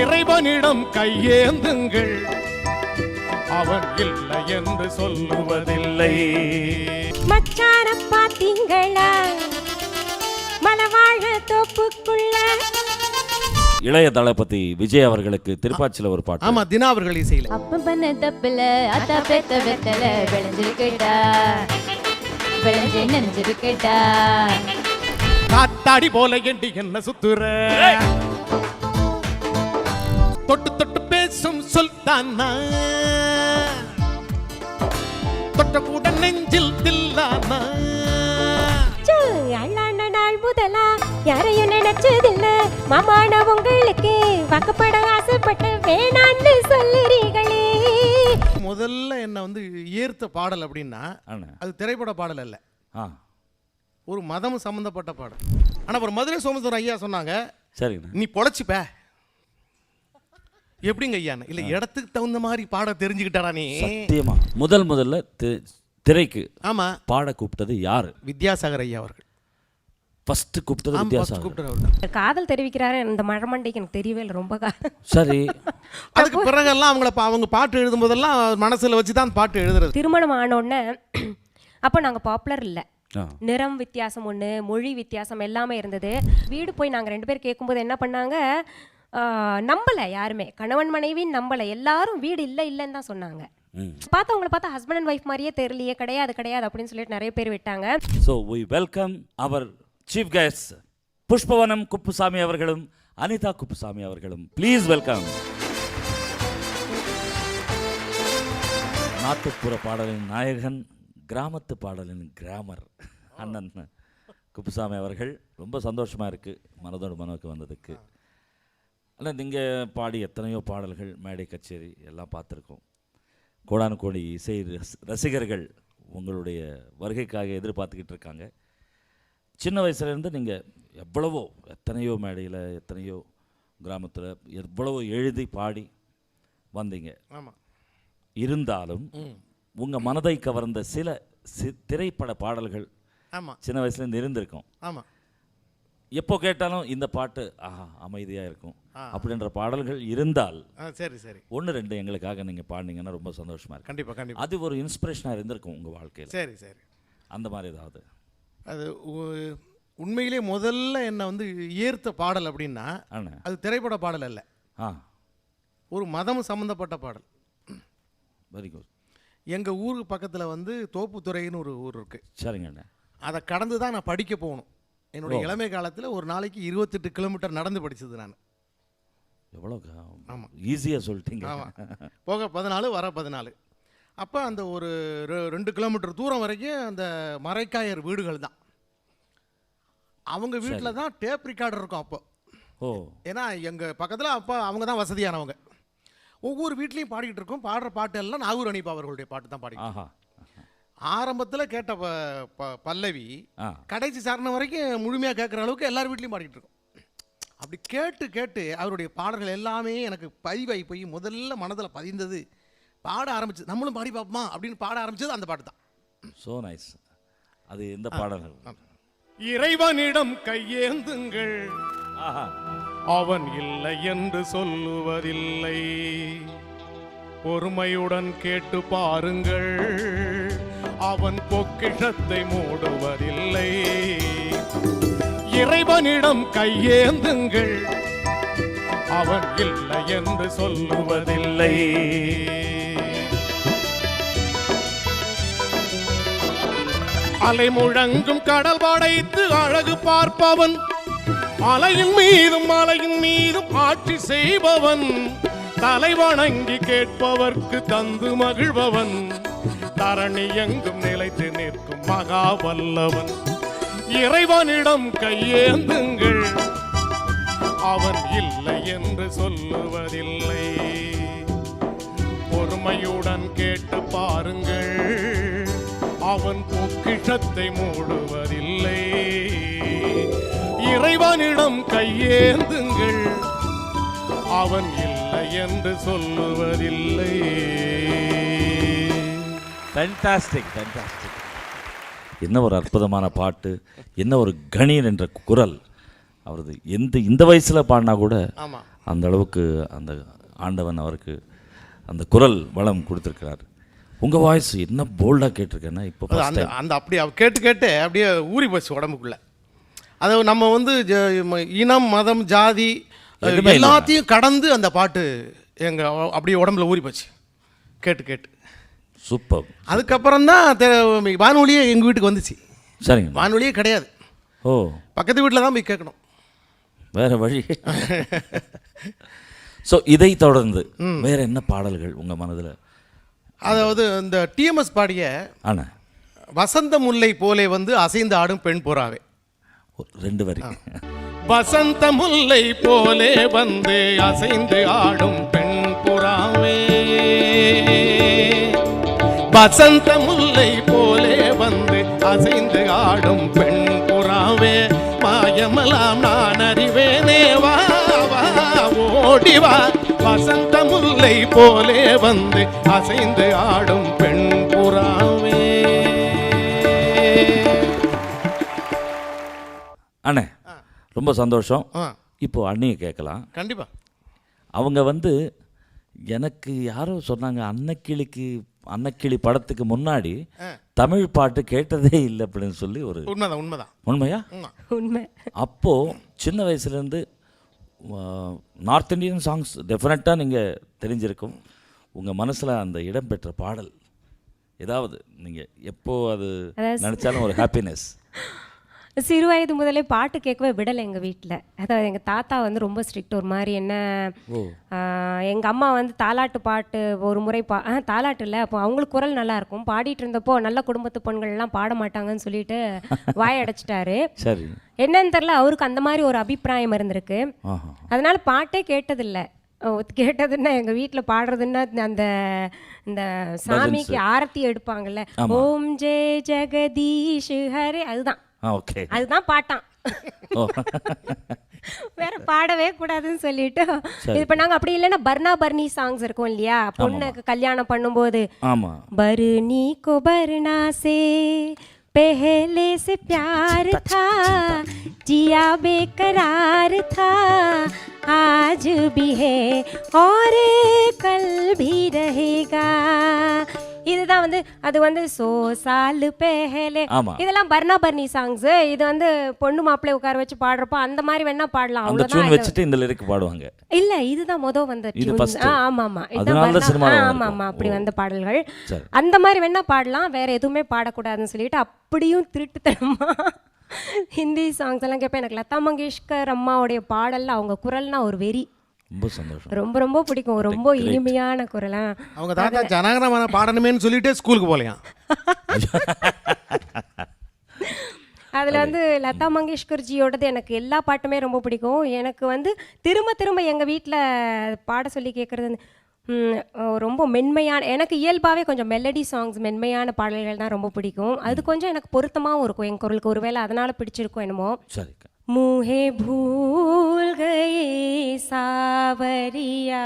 இறைவனிடம் கையேந்துங்கள், அவன் இல்லை என்று சொல்லுவதில்லை. மச்சான பாத்தீங்களா மலவாழ தோப்புக்குள்ள. இளைய தளபதி விஜய் அவர்களுக்கு திருப்பாச்சில ஒரு பாட்டு. ஆமா, தினா அவர்கள் இசையில. அப்ப பண்ண தப்புல அத்தா பெத்த வெத்தல விளைஞ்சிருக்கேட்டா, விளைஞ்சு நெஞ்சிருக்கேட்டா. காத்தாடி போல எண்டி என்ன சுத்துற, தொட்டு தொட்டு பேசும் சுல்தானா, தொட்ட கூட நெஞ்சில் தில்லானா. அண்ணாண்ட நாள் முதலா யாரையும் நினைச்சதில்ல, மாமான உங்களுக்கு வாக்கப்பட ஆசைப்பட்ட வேணான்னு சொல்லுறீங்களே. முதல்ல என்ன வந்து ஈர்த்த பாடல் அப்படின்னா அது திரைப்பட பாடல் அல்ல, ஒரு மதம் சம்பந்தப்பட்ட பாடல். ஆனா ஒரு மதுரை சோமசுந்தரம் ஐயா சொன்னாங்க, சரி நீ பொழைச்சிப்ப. எப்படிங்க ஐயா? இல்ல இடத்துக்கு தகுந்த மாதிரி பாட தெரிஞ்சுக்கிட்டாரா நீ? சத்தியமா முதல்ல திரைக்கு ஆமா பாட கூப்பிட்டது யாரு? வித்யாசாகர் ஐயா அவர்கள் ஃபர்ஸ்ட் கூப்பிட்டது. வித்யாசாகர் காதல் தெரிவிக்கிறாரு இந்த மழமண்டைக்கு எனக்கு தெரியவே இல்லை ரொம்ப. சரி, அதுக்கு பிறகெல்லாம் அவங்க பாட்டு எழுதும் போதெல்லாம் மனசுல வச்சுதான் பாட்டு எழுதுறது. திருமணம் ஆனோடனே அப்போ நாங்க பாப்புலர் இல்லை, நிறம் வித்தியாசம் ஒன்று, மொழி வித்தியாசம் எல்லாமே இருந்தது. வீடு போய் நாங்கள் 2 பேர் கேட்கும்போது என்ன பண்ணாங்க, நம்பலை யாருமே, கணவன் மனைவி நம்பலை, எல்லாரும் வீடு இல்லைன்னு தான் சொன்னாங்க. பார்த்தவங்களை பார்த்தா ஹஸ்பண்ட் அண்ட் ஒய்ஃப் மாதிரியே தெரியலையே, கிடையாது அப்படின்னு சொல்லிட்டு நிறைய பேர் விட்டாங்க. So we welcome our chief guests Pushpavanam Kuppusamy அவர்களும் அனிதா குப்புசாமி அவர்களும். Please welcome. நாட்டுப்புற பாடலின் நாயகன், கிராமத்து பாடலின் கிராமர் அண்ணன் குப்புசாமி அவர்கள். ரொம்ப சந்தோஷமாக இருக்குது மனதோடு மனோக்கு வந்ததுக்கு. ஆனால் நீங்கள் பாடி எத்தனையோ பாடல்கள், மேடை கச்சேரி எல்லாம் பார்த்துருக்கோம். கோடானு கோடி இசை ரசிகர்கள் உங்களுடைய வருகைக்காக எதிர்பார்த்துக்கிட்டு இருக்காங்க. சின்ன வயசுலேருந்து நீங்கள் எத்தனையோ மேடையில், எத்தனையோ கிராமத்தில் எவ்வளவோ எழுதி பாடி வந்தீங்க. ஆமாம். இருந்தாலும் உங்கள் மனதை கவர்ந்த சில திரைப்பட பாடல்கள் ஆமாம் சின்ன வயசுலேருந்து இருந்திருக்கும். ஆமாம். எப்போ கேட்டாலும் இந்த பாட்டு அமைதியாக இருக்கும் அப்படின்ற பாடல்கள் இருந்தால் சரி சரி 1-2 எங்களுக்காக நீங்கள் பாடினீங்கன்னா ரொம்ப சந்தோஷமாக இருக்கும். கண்டிப்பாக அது ஒரு இன்ஸ்பிரேஷனாக இருந்திருக்கும் உங்கள் வாழ்க்கையில். சரி சரி அந்த மாதிரி ஏதாவது? அது உண்மையிலே முதல்ல என்ன வந்து ஈர்த்த பாடல் அப்படின்னா அது திரைப்பட பாடல் அல்ல, ஒரு மதம் சம்பந்தப்பட்ட பாடல். Very good. எங்கள் ஊருக்கு பக்கத்தில் வந்து தோப்புத்துறைன்னு ஒரு ஊர் இருக்குது. சரிங்க. அதை கடந்து தான் நான் படிக்க போகணும். என்னுடைய இளமை காலத்தில் ஒரு நாளைக்கு 28 கிலோமீட்டர் நடந்து படித்தது நான். எவ்வளோ? ஆமாம், ஈஸியாக சொல்லிட்டீங்க. ஆமாம், போக 14 வர 14. அப்போ அந்த ஒரு 2 கிலோமீட்டர் தூரம் வரைக்கும் அந்த மரைக்காயர் வீடுகள் தான். அவங்க வீட்டில் தான் டேப் ரிகார்டர் இருக்கும் அப்போ. ஏன்னா எங்கள் பக்கத்தில் அப்போ அவங்க தான் வசதியானவங்க. ஒவ்வொரு வீட்லேயும் பாடிக்கிட்டு இருக்கோம். பாடுற பாட்டு எல்லாம் நாகூர் அனிபா அவர்களுடைய பாட்டு தான் பாடி. ஆரம்பத்தில் கேட்ட பல்லவி கடைசி சரணம் வரைக்கும் முழுமையாக கேட்குற அளவுக்கு எல்லார் வீட்லையும் பாடிக்கிட்டு இருக்கோம். அப்படி கேட்டு கேட்டு அவருடைய பாடல்கள் எல்லாமே எனக்கு பதிவாகி போய் முதல்ல மனதில் பதிந்தது. பாட ஆரம்பிச்சது, நம்மளும் பாடி பார்ப்போமா அப்படின்னு பாட ஆரம்பிச்சது அந்த பாட்டு தான். So nice. அது எந்த பாடல்கள்? இறைவனிடம் கையேந்துங்கள், அவன் இல்லை என்று சொல்லுவதில்லை, பொறுமையுடன் கேட்டு பாருங்கள், அவன் பொக்கிஷத்தை மூடுவதில்லை. இறைவனிடம் கையேந்துங்கள், அவன் இல்லை என்று சொல்லுவதில்லை. அலை முழங்கும் கடல் படைத்து அழகு பார்ப்பவன், அலையின் மீதும் ஆட்சி செய்பவன், தலை வணங்கி கேட்பவர்க்கு தந்து மகிழ்பவன், தரணி எங்கும் நிலைத்து நிற்கும் மகா வல்லவன். இறைவனிடம் கையேந்துங்கள், அவன் இல்லை என்று சொல்லுவதில்லை, பொறுமையுடன் கேட்டு பாருங்கள், அவன் பொக்கிஷத்தை மூடுவதில்லை. இறைவனிடம் கையேந்துங்கள், அவன் இல்லை என்று சொல்லுவதில்லை. Fantastic, fantastic. என்ன ஒரு அற்புதமான பாட்டு, என்ன ஒரு கணீர் என்ற குரல் அவரது. இந்த வயசில் பாடினா கூட அந்த அளவுக்கு அந்த ஆண்டவன் அவருக்கு அந்த குரல் வளம் கொடுத்துருக்கிறார். உங்கள் வாய்ஸ் என்ன போல்டாக கேட்டிருக்கேன்னா இப்போ அந்த அந்த அப்படி கேட்டு கேட்டு அப்படியே ஊறி போச்சு உடம்புக்குள்ளே. அதை நம்ம வந்து இனம் மதம் ஜாதி எல்லாத்தையும் கடந்து அந்த பாட்டு எங்கள் அப்படியே உடம்புல ஊறி போச்சு கேட்டு கேட்டு. சூப்பர். அதுக்கப்புறம் தான் வானொலியே எங்கள் வீட்டுக்கு வந்துச்சு. சரிங்க. வானொலியே கிடையாது. ஓ, பக்கத்து வீட்டில் தான் போய் கேட்கணும், வேறு வழி. ஸோ இதை தொடர்ந்து வேறு என்ன பாடல்கள் உங்கள் மனதில்? அதாவது இந்த டிஎம்எஸ் பாடிய ஆனால் வசந்த முல்லை போலே வந்து அசைந்து ஆடும் பெண் புறாவே, 2 வரி. வசந்த முல்லை போலே வந்து அசைந்து ஆடும் பெண் புறாவே, வசந்த முல்லை போலே வந்து அசைந்து ஆடும் பெண் புறாவே, மாயமெல்லாம் நான் அறிவேனே வா வா ஓடிவா, வசந்த முல்லை போலே வந்து அசைந்து ஆடும் பெண் புறாவே. அண்ணே ரொம்ப சந்தோஷம். இப்போ அண்ணியை கேட்கலாம். கண்டிப்பா. அவங்க வந்து எனக்கு யாரோ சொன்னாங்க, அன்னக்கிளி படத்துக்கு முன்னாடி தமிழ் பாட்டு கேட்டதே இல்லை அப்படின்னு சொல்லி. ஒரு உண்மைதான். உண்மையா? உண்மை. அப்போது சின்ன வயசுலேருந்து நார்த் இந்தியன் சாங்ஸ் டெஃபினட்டாக நீங்கள் தெரிஞ்சிருக்கும். உங்கள் மனசில் அந்த இடம் பெற்ற பாடல் ஏதாவது நீங்கள் எப்போ அது நினச்சாலும் ஒரு ஹாப்பினஸ்? சிறு வயது முதலே பாட்டு கேட்கவே விடலை எங்கள் வீட்டில். அதாவது எங்கள் தாத்தா வந்து ரொம்ப ஸ்ட்ரிக்ட். ஒரு மாதிரி என்ன, எங்கள் அம்மா வந்து தாலாட்டு பாட்டு ஒரு முறை தாலாட்டு இல்லை, அப்போ அவங்களுக்கு குரல் நல்லா இருக்கும், பாடிட்டு இருந்தப்போ நல்ல குடும்பத்து பெண்கள்லாம் பாட மாட்டாங்கன்னு சொல்லிட்டு வாய் அடைச்சிட்டாரு. சரி, என்னன்னு தெரில, அவருக்கு அந்த மாதிரி ஒரு அபிப்பிராயம் இருந்திருக்கு. அதனால பாட்டே கேட்டதில்லை. கேட்டதுன்னா எங்கள் வீட்டில் பாடுறதுன்னா அந்த இந்த சாமிக்கு ஆரத்தி எடுப்பாங்கல்ல, ஓம் ஜெய ஜெகதீஷ் ஹரே, அதுதான். அதுதான் பாட்டான். வேற பாடவே கூடாதுன்னு சொல்லிட்டு இது பண்ணாங்க. அப்படி இல்லைன்னா பர்னா பர்னி சாங்ஸ் இருக்கும் இல்லையா, பொண்ணுக்கு கல்யாணம் பண்ணும்போது, பர்னி கோ பர்னா சே पहले से प्यार था, जिया बेकरार था, आज भी है और कल भी रहेगा. இதுதான் வந்து அது வந்து சோ சாலு பெஹலே, இதெல்லாம் பர்னா பர்னி சாங்ஸ். இது வந்து பொண்ணு மாப்பிள்ளை உட்கார வச்சு பாடுறப்போ அந்த மாதிரி வேணா பாடலாம், அவ்வளவுதான். வச்சுட்டு இந்த லிரிக் பாடுவாங்க. இல்ல, இதுதான் வந்த டியூன். ஆமா, ஆமா, அப்படி வந்த பாடல்கள். அந்த மாதிரி வேணா பாடலாம், வேற எதுவுமே பாடக்கூடாதுன்னு சொல்லிட்டு அப்படியும் திருட்டுத்தனமா ஹிந்தி சாங்ஸ் எல்லாம் கேட்பேன். எனக்கு லதா மங்கேஷ்கர் அம்மாவுடைய பாடல்ல அவங்க குரல்னா ஒரு வெறி. ரொம்ப சந்தோஷம். ரொம்ப ரொம்ப பிடிக்கும். ரொம்ப இனிமையான குரலா. அவங்க தாத்தா ஜனகணமன பாடணுமேன்னு சொல்லிட்டு ஸ்கூலுக்கு போலையா. அதில் வந்து லதா மங்கேஷ்கர்ஜியோடது எனக்கு எல்லா பாட்டுமே ரொம்ப பிடிக்கும். எனக்கு வந்து திரும்ப திரும்ப எங்கள் வீட்டில் பாட சொல்லி கேட்குறது ரொம்ப மென்மையான, எனக்கு இயல்பாகவே கொஞ்சம் மெலடி சாங்ஸ், மென்மையான பாடல்கள் தான் ரொம்ப பிடிக்கும். அது கொஞ்சம் எனக்கு பொருத்தமாகவும் இருக்கும் என் குரலுக்கு. ஒருவேளை அதனால் பிடிச்சிருக்கும் என்னமோ. சரி. मुहे भूल गए सावरिया,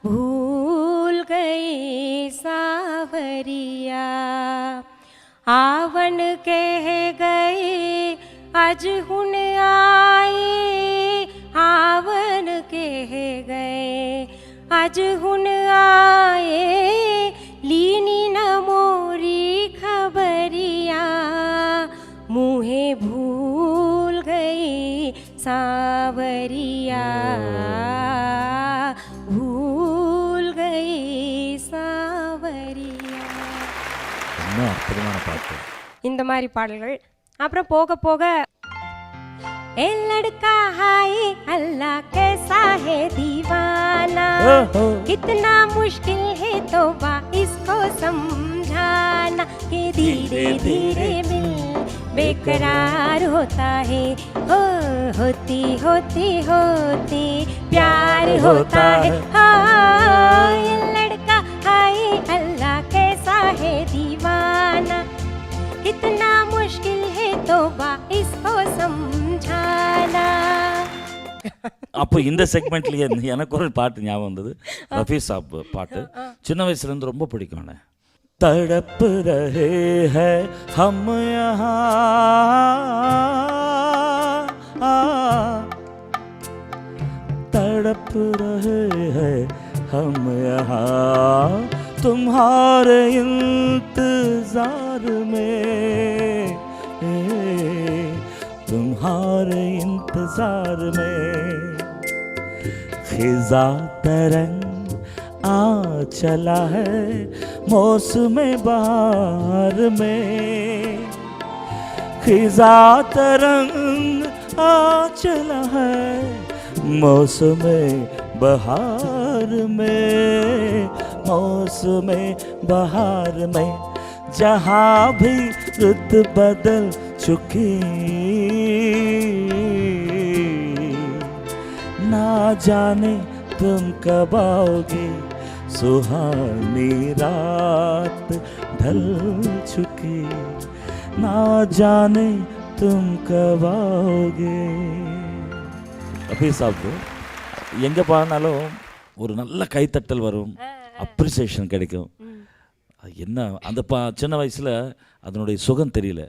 भूल गए सावरिया, आवन कह गए आज हुन आए, आवन कह गए आज हुन आए, लीनी न मोरी खबरिया, मुहे भूल गई सावरिया, भूल गई सावरिया. என்ன அற்புதமான பாட்டு. இந்த மாதிரி பாடல்கள். அப்புறம் போக போக ए लड़का हाय अल्लाह कैसा है दीवाना, कितना मुश्किल है तौबा इसको समझाना, कि धीरे धीरे मिल बेकरार होता है, हो होती होती होती प्यार होता है. हाँ, ये लड़का हाय अल्लाह कैसा है दीवाना, कितना मुश्किल है तौबा इसको समझाना. அப்போ இந்த செக்மெண்ட்லேயே எனக்கு ஒரு பாட்டு ஞாபகம் வந்தது. ரஃபி சாப் பாட்டு சின்ன வயசுலேருந்து ரொம்ப பிடிக்கும். तड़प रहे हैं हम यहाँ, तड़प रहे हैं हम यहाँ तुम्हारे इंतजार में, तुम्हारे इंतजार में। खिजा तरंग आ चला है मौसम बहार में, खिजा तरंग आ चला है मौसम बहार में, मौसम बहार में। जहाँ भी रुत बदल चुकी ना जाने तुम कब आओगे, सुहानी रात ढल चुकी ना जाने तुम कब आओगे। அப்படி சாப்பிட்டு எங்கே பாடினாலும் ஒரு நல்ல கைத்தட்டல் வரும், அப்ரிசியேஷன் கிடைக்கும். அது என்ன அந்த சின்ன வயசில் அதனுடைய சுகம் தெரியல.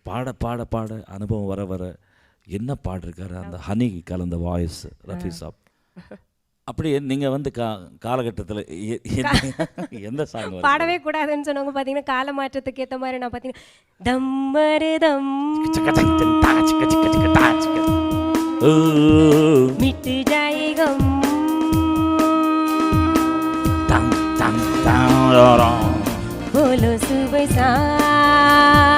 பாட பாட பாட அனுபவம் வர வர என்ன பாடிருக்காரு அந்த ஹனி கலந்த வாய்ஸ் ரஃபி சாப். அப்படி நீங்கள் வந்து காலகட்டத்தில் எந்த சாங் பாடவே கூடாதுன்னு சொன்னவங்க பார்த்தீங்கன்னா கால மாற்றத்துக்கு ஏற்ற மாதிரி நான் பார்த்தீங்கன்னா தம்மரு தம் मिट जाएगा बोलो सुबह शाम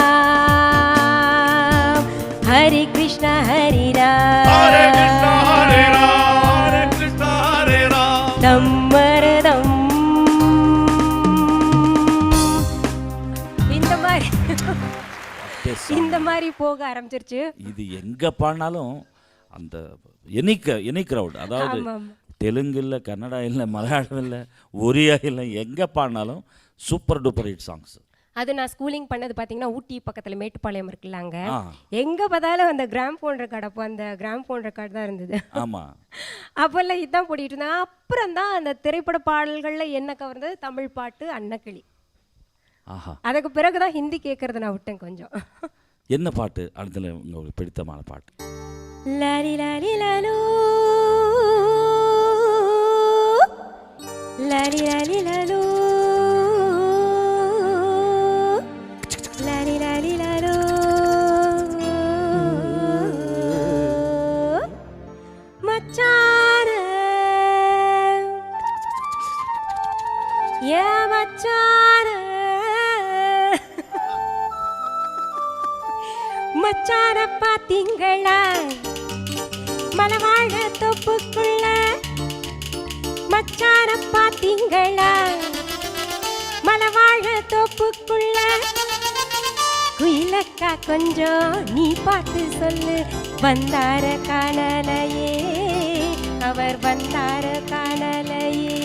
हरे कृष्णा हरे राम, हरे कृष्णा हरे राम, हरे कृष्णा हरे राम, दम्मरदम. இந்த மாதிரி போக ஆரம்பிச்சிருச்சு. இது எங்க பாடினாலும் அந்த எனி கிரவுட், அதாவது தெலுங்கு இல்லை, கன்னடா இல்லை, மலையாளம் இல்லை, ஒரியா இல்லை, எங்கே பாடினாலும் சூப்பர் டூப்பர் ஹிட் சாங்ஸ். அது நான் ஸ்கூலிங் பண்ணது பார்த்தீங்கன்னா ஊட்டி பக்கத்தில் மேட்டுப்பாளையம் இருக்குல்ல, அங்கே எங்கே பார்த்தாலும் அந்த கிராம்ஃபோன் ரெக்கார்டு, அப்போ அந்த கிராம்ஃபோன் ரெக்கார்டு தான் இருந்தது. ஆமாம், அப்போல்லாம் இதுதான் போட்டிட்டு இருந்தேன். அப்புறம் தான் அந்த திரைப்பட பாடல்களில் என்ன கவர்ந்தது தமிழ் பாட்டு அன்னக்கிளி. அதுக்கு பிறகு தான் ஹிந்தி கேட்கறத நான் விட்டேன் கொஞ்சம். என்ன பாட்டு அடுத்த உங்களுக்கு பிடித்தமான பாட்டு? லாலி லாலி லாலோ லாலி லாலி லாலோ லாலி லாலி லாலோ மச்சான ஏ மச்சான மச்சான பாத்தீங்களா மலவாழ தொப்புக்குள்ள, மச்சான பாத்தீங்களா மலவாழ தொப்புக்குள்ள, குயிலக்கா கொஞ்சம் நீ பாட்டு சொல்லு, வந்தார காணலையே அவர் வந்தார காணலையே.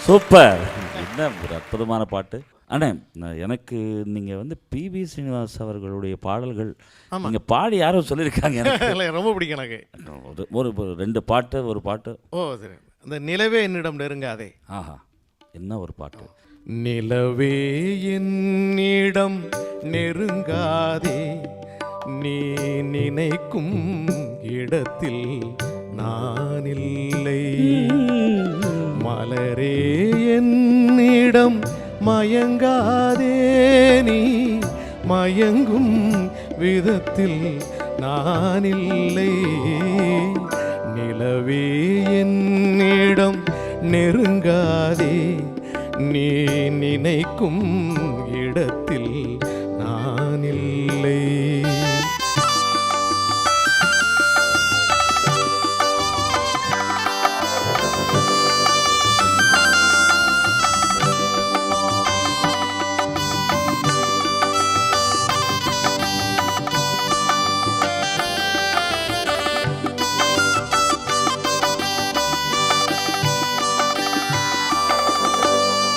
சூப்பர், என்ன ஒரு அற்புதமான பாட்டு. அண்ணே, எனக்கு நீங்கள் வந்து பிபி ஸ்ரீனிவாஸ் அவர்களுடைய பாடல்கள் நீங்கள் பாடி யாரும் சொல்லியிருக்காங்க, எனக்கு ரொம்ப பிடிக்கும். எனக்கு ஒரு ரெண்டு பாட்டு, ஒரு பாட்டு. ஓ சரி, அந்த நிலவே என்னிடம் நெருங்காதே. ஆஹா, என்ன ஒரு பாட்டு. நிலவே என்னிடம் நெருங்காதே, நீ நினைக்கும் இடத்தில் நான் இல்லை, மலரே என்னிடம் மயங்காதே, நீ மயங்கும் விதத்தில் நான் இல்லை, நிலவே என்னிடம் நெருங்காதே, நீ நினைக்கும் இடத்தில் நான் இல்லை.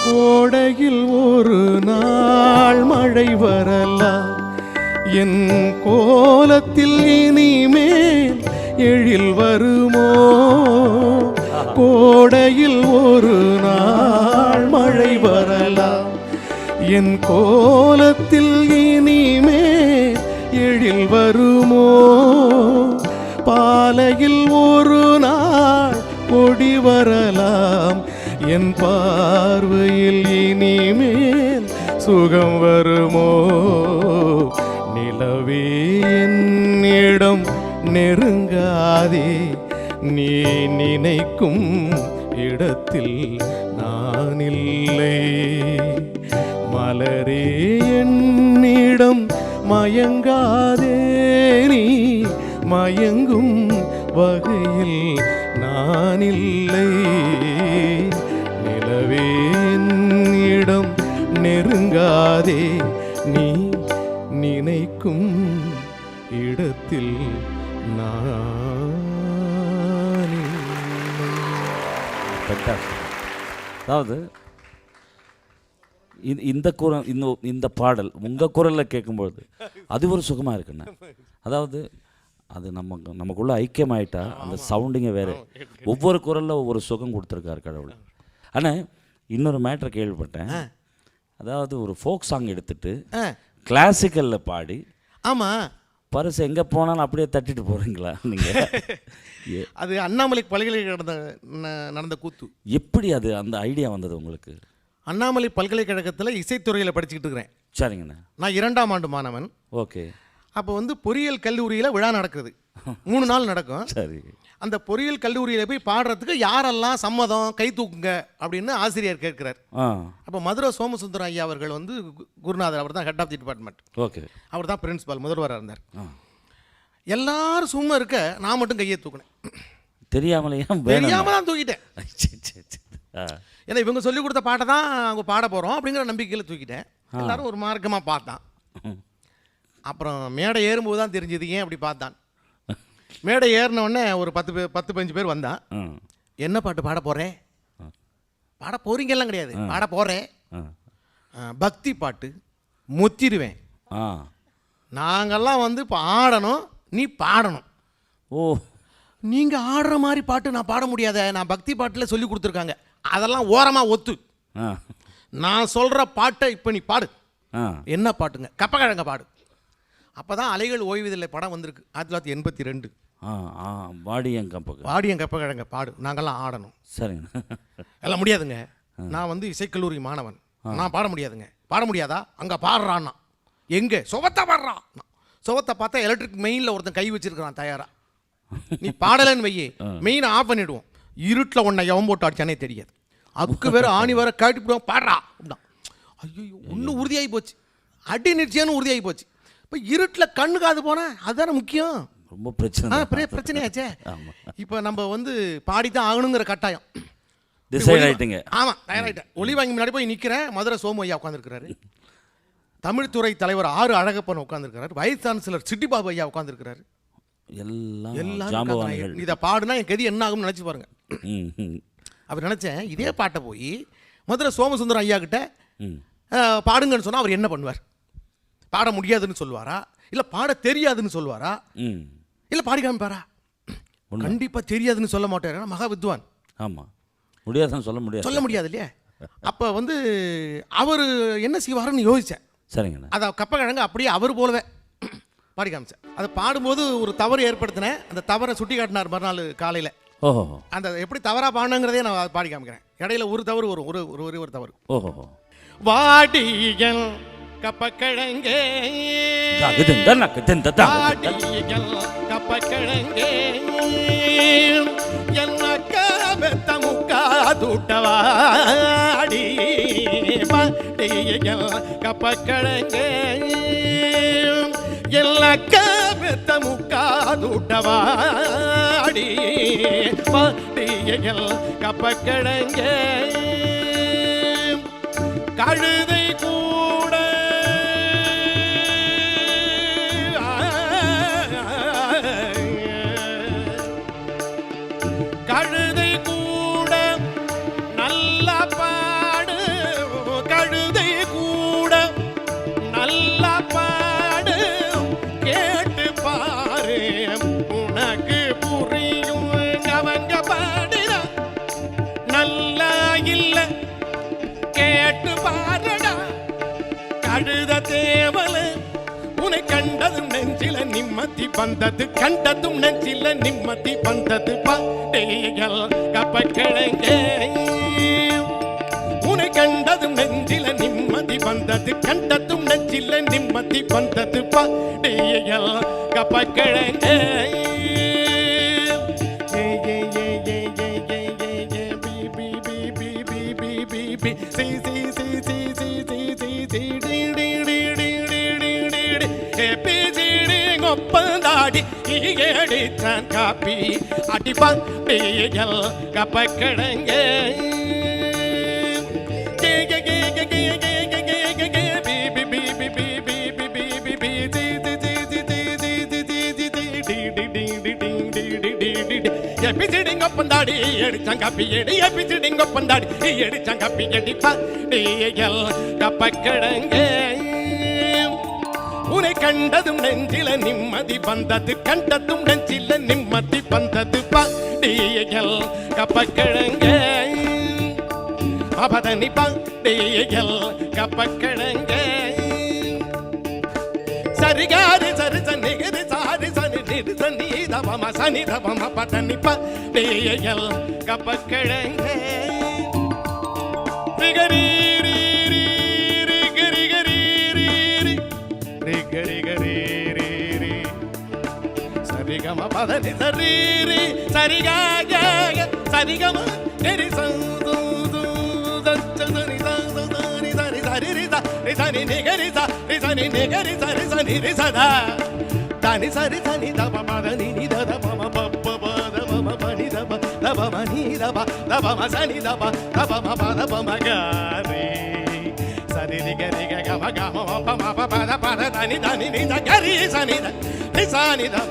கோடையில் ஒரு நாள் மழை வரலாம், என் கோலத்தில் இனிமேல் எழில் வருமோ, கோடையில் ஒரு நாள் மழை வரலாம், என் கோலத்தில் இனிமேல் எழில் வருமோ, பாலையில் ஒரு நாள் வரலாம், என் பார்வையில் இனிமேல் சுகம் வருமோ? நிலவே என்னிடம் நெருங்காதே, நீ நினைக்கும் இடத்தில் நான் இல்லை. மலரே என்னிடம் மயங்காதே, நீ மயங்கும் வகையில் நான் இல்லை. நிலவே என்னிடம் நெருங்காதே, நீ நினைக்கும் இடத்தில் நான் இல்லை. அதாவது இந்த குரல் இந்த பாடல் உங்கள் குரலில் கேட்கும்பொழுது அது ஒரு சுகமாக இருக்குண்ணா. அதாவது அது நமக்குள்ள ஐக்கியமாயிட்டா அந்த சவுண்டிங்க வேறு. ஒவ்வொரு குரலில் ஒவ்வொரு சுகம் கொடுத்துருக்காரு கடவுள். ஆனால் இன்னொரு மேட்ரை கேள்விப்பட்டேன். அதாவது ஒரு ஃபோக் சாங் எடுத்துட்டு கிளாசிக்கலில் பாடி ஆமாம் பரிசு எங்கே போனாலும் அப்படியே தட்டிட்டு போகிறீங்களா நீங்கள்? அது அண்ணாமலை பல்கலைக்கழக நடந்த கூத்து. எப்படி அது அந்த ஐடியா வந்தது உங்களுக்கு? அண்ணாமலை பல்கலைக்கழகத்தில் இசைத்துறையில் படிச்சுக்கிட்டு இருக்கிறேன். சரிங்கண்ணா. நான் 2ஆம் ஆண்டு மாணவன். ஓகே. அப்போ வந்து பொறியியல் கல்லூரியில் விழா நடக்குது, 3 நாள் நடக்கும். சரி. அந்த பொறியியல் கல்லூரியில் போய் பாடுறதுக்கு யாரெல்லாம் சம்மதம் கை தூக்குங்க அப்படின்னு ஆசிரியர் கேட்கிறார். அப்போ மதுரை சோமசுந்தரம் ஐயா அவர்கள் வந்து குருநாதர், அவர் தான் head of the department. Okay. அவர் தான் பிரின்சிபால், முதல்வராக இருந்தார். எல்லாரும் சும்மா இருக்க நான் மட்டும் கையை தூக்கினேன். தெரியாம தான் தூக்கிட்டேன். ஏன்னா இவங்க சொல்லி கொடுத்த பாட்டை தான் அவங்க பாட போகிறோம் அப்படிங்கிற நம்பிக்கையில் தூக்கிட்டேன். எல்லாரும் ஒரு மார்க்கமாக பார்த்தான். அப்புறம் மேடை ஏறும்போது தான் தெரிஞ்சது ஏன் அப்படி பார்த்தான். மேடை ஏறினோடனே ஒரு 10-15 பேர் வந்தான். என்ன பாட்டு பாட போகிறேன்? பாட போறீங்கெல்லாம் கிடையாது, பாட போகிறேன் பக்தி பாட்டு, முத்திடுவேன். நாங்கள்லாம் வந்து இப்போ ஆடணும், நீ பாடணும். ஓ, நீங்கள் ஆடுற மாதிரி பாட்டு நான் பாட முடியாத, நான் பக்தி பாட்டில் சொல்லி கொடுத்துருக்காங்க, அதெல்லாம் ஓரமாக ஒத்து. நான் சொல்கிற பாட்டை இப்போ நீ பாடு. என்ன பாட்டுங்க? கப்பக்கிழங்க பாடு. அப்போ தான் அலைகள் ஓய்வதில்லை படம் வந்திருக்கு, 1982. வாடியன் கப்பக்கிழங்க பாடு, நாங்கள்லாம் ஆடணும். சரிங்க. எல்லாம் முடியாதுங்க, நான் வந்து இசைக்கல்லூரி மாணவன், நான் பாட முடியாதுங்க. பாட முடியாதா? அங்கே பாடுறான்னா. எங்கே? சுவத்தை பாடுறான். சுவத்தை பார்த்தா எலக்ட்ரிக் மெயினில் ஒருத்தன் கை வச்சிருக்கிறான் தயாரா. நீ பாடலைன்னு வையே, மெயினை ஆஃப் பண்ணிவிடுவோம். இருட்டில் ஒன்றை எவன் போட்டு அடிச்சானே தெரியாது. அதுக்கு வேறு ஆணி வேற கேட்டுவிடுவோம், பாடுறா அப்படின்னா. ஐயோ, ஒன்றும் உறுதியாகி போச்சு, அடி நிச்சயம்னு உறுதியாகி போச்சு. இப்போ இருட்டில் கண்ணு காது போனேன், அதுதானே முக்கியம். ரொம்ப பிரச்சனை, பெரிய பிரச்சனையாச்சே. இப்போ நம்ம வந்து பாடித்தான் ஆகணுங்கிற கட்டாயம். ஆமாம், தயாராகிட்டேன். ஒளி வாங்கி முன்னாடி போய் நிற்கிறேன். மதுரை சோமு ஐயா உட்காந்துருக்கிறாரு, தமிழ்துறை தலைவர் ஆறு அழகப்பன் உட்காந்துருக்கிறாரு, வைஸ் சான்சலர் சிட்டிபாபு ஐயா உட்காந்துருக்கிறாரு. எல்லாரும் இதை பாடுனா என் கதி என்ன ஆகும்னு நினச்சி பாருங்க. அப்படி நினச்சேன். இதே பாட்டை போய் மதுரை சோமசுந்தரம் ஐயா கிட்ட பாடுங்கன்னு சொன்னால் அவர் என்ன பண்ணுவார்? பாட முடியாதுன்னு சொல்லுவாரா, இல்லை பாட தெரியாதுன்னு சொல்லுவாரா, இல்லை பாடி காமிப்பாரா? கண்டிப்பாக தெரியாதுன்னு சொல்ல மாட்டார், மகா வித்வான். ஆமாம், முடியாதுன்னு சொல்ல முடியாது இல்லையா? அப்போ வந்து அவர் என்ன செய்வாருன்னு யோசித்தேன். சரிங்க. அதை கப்பக்கிழங்கு அப்படியே அவர் போலவே பாடி காமிச்சேன். அதை பாடும்போது ஒரு தவறு ஏற்படுத்தினேன். அந்த தவறை சுட்டி காட்டினார் மறுநாள் காலையில். ஓஹோ. அந்த எப்படி தவறாக பாடணுங்கிறதே நான் பாடி காமிக்கிறேன். இடையில ஒரு தவறு வரும், ஒரு தவறு. ஓஹோ. வாடியல் கப்பக்கிழங்கே, கப்பக்கிழங்கே பெத்த முக்காதுட்டவாடி, பாடியல் கப்பக்கிழங்கே எல்லாக்க பெத்த முக்காதுட்டவாடி, பாடியல் கப்பக்கிழங்கே கழுதை கூட கழுதை கூட நல்ல பாடு, கழுதை கூட நல்ல பாடு, கேட்டு பாரு உனக்கு புரியும். அவங்க பாடுற நல்லா இல்ல, கேட்டு பாருடா. கழுத தேவல உன்னை கண்டதும் நெஞ்சில நிம்மதி வந்தது, கண்டதும் நெஞ்சில நிம்மதி வந்தது. பாட்டைகள் கப்ப கப்பக்கிழங்கே உன்னை கண்டதும் நெஞ்சில நிம்மதி வந்தது கண்டதும் நெஞ்சில நிம்மதி வந்தது பாடியல் கப்பக்கிழங்கே ஒப்பந்தாடி ஏடிச்சான் காப்பி அடிப்பாண்டியல் கப்பக்கிழங்கே எப்பிசிடிங்கொப்பந்தாடி எடிச்சங்கப்பி எடி எப்பிசிடிங்கொப்பந்தாடி எடிச்சங்கப்பி எடிப்பாண்டியல் கப்பக்கிழங்கே உன்னை கண்டதும் நெஞ்சில நிம்மதி வந்தது கண்டதும் நெஞ்சில நிம்மதி வந்தது பாடியல் கப்பக்கிழங்கே அபதனி பாடியல் கப்பக்கிழங்கே சரிகாரி சரி சனிகிரி சாரி சனி நிரி சனி தவம சனி தவம பதனி பாடியல் கப்பக்கிழங்கே சரிகம பதனி சரீரி சரிகாக சரிகம நெரி சனி நிகரி சனி நிகரி சரி சனி சதா தனி சரி சனி தப பதனி நித மம பப்ப பத மம பனி தப தப மணி தப தப ம சனி தப தப ம பத பம காரி சரி நிகரி கம கம பம பத பத தனி தனி நித கரி சனி த நிசானி தப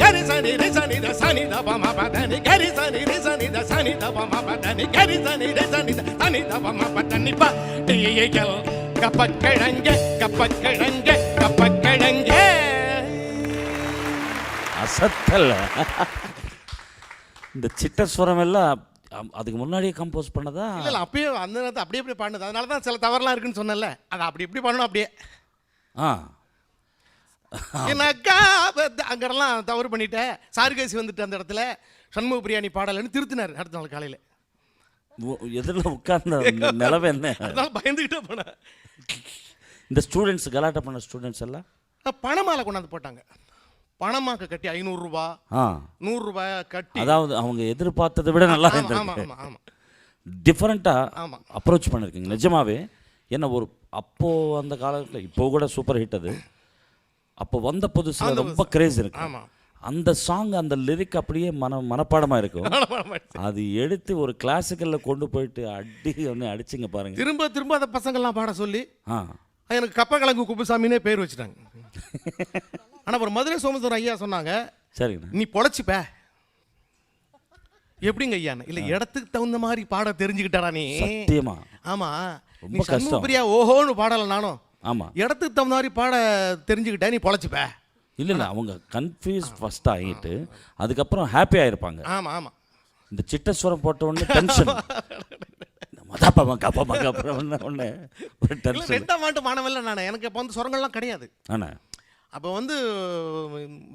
கரி சனி ரிசனி த சனி தப ம பதனி கரி சனி ரிசனி த சனி தப ம பதனி கரி சனி ரிசனி த சனி தப ம பதனி ப டியல் கப்பக்கிழங்கே கப்பக்கிழங்கே கப்பக்கிழங்கே அசத்தல். இந்த சிட்டஸ்வரம் எல்லாம் அதுக்கு முன்னாடியே கம்போஸ் பண்ணதா? இல்லை அப்பயே அந்த நேரத்தை அப்படியே அப்படியே பாடுனது. அதனால தான் சில தவறுலாம் இருக்குன்னு சொன்னேன்ல, அதை அப்படி இப்படி பண்ணணும் அப்படியே. ஏன்னாக்கா அங்கெல்லாம் தவறு பண்ணிட்டேன், சாருகேசி வந்துட்டு அந்த இடத்துல சண்முக பிரியாணி பாடலன்னு திருத்தினார் அடுத்த நாள் காலையில். எதிரில் உட்கார்ந்த நிலவை என்ன? அதனால பயந்துக்கிட்டே போனேன். இந்த ஸ்டூடெண்ட்ஸ் கலாட்டா பண்ண ஸ்டூடெண்ட்ஸ் எல்லாம் பணமாலை கொண்டாந்து போட்டாங்க. பணமாக்க கட்டி 500 ரூபா 100 ரூபாய் கட்டி, அதாவது அவங்க எதிர்பார்த்ததை விட நல்லா டிஃப்ரெண்ட்டாக அப்ரோச் பண்ணியிருக்கீங்க நிஜமாவே. ஏன்னா ஒரு அப்போது அந்த காலத்தில் இப்போ கூட சூப்பர் ஹிட் அது. அப்போ வந்த புதுசில் ரொம்ப கிரேஸ் இருக்கு. அந்த சாங் அந்த லிரிக் அப்படியே மனப்பாடமாக இருக்கும். அது எடுத்து ஒரு கிளாசிக்கலில் கொண்டு போயிட்டு ஒன்று அடிச்சிங்க பாருங்க. திரும்ப திரும்ப அந்த பசங்கள்லாம் பாட சொல்லி எனக்கு கப்பக்கிழங்கு குப்புசாமின்னே பேர் வச்சுட்டாங்க. ஆனால் அப்புறம் மதுரை சோமசுந்தரம் ஐயா சொன்னாங்க, சரிங்க நீ பொழைச்சிப்ப. எப்படிங்க ஐயா? இல்லை இடத்துக்கு தகுந்த மாதிரி பாட தெரிஞ்சுக்கிட்டாடா நீ. சத்தியமா ஆமா, நீ சண்முகப்பிரியா ஓஹோன்னு பாடலை, நானும் ஆமா இடத்துக்கு தகுந்த மாதிரி பாட தெரிஞ்சுக்கிட்ட, நீ பொழைச்சிப்ப. இல்லை அவங்க கன்ஃபியூஸ் ஃபர்ஸ்ட் ஆகிட்டு அதுக்கப்புறம் ஹாப்பி ஆகிருப்பாங்க. ஆமாம் ஆமாம். இந்த சிட்டஸ்வரம் போட்ட உடனே டென்ஷன், ரெண்டாம் ஆண்டு மாணவன்ல நான். எனக்கு அப்போ வந்து சுரங்கள்லாம் கிடையாது. ஆனால் அப்போ வந்து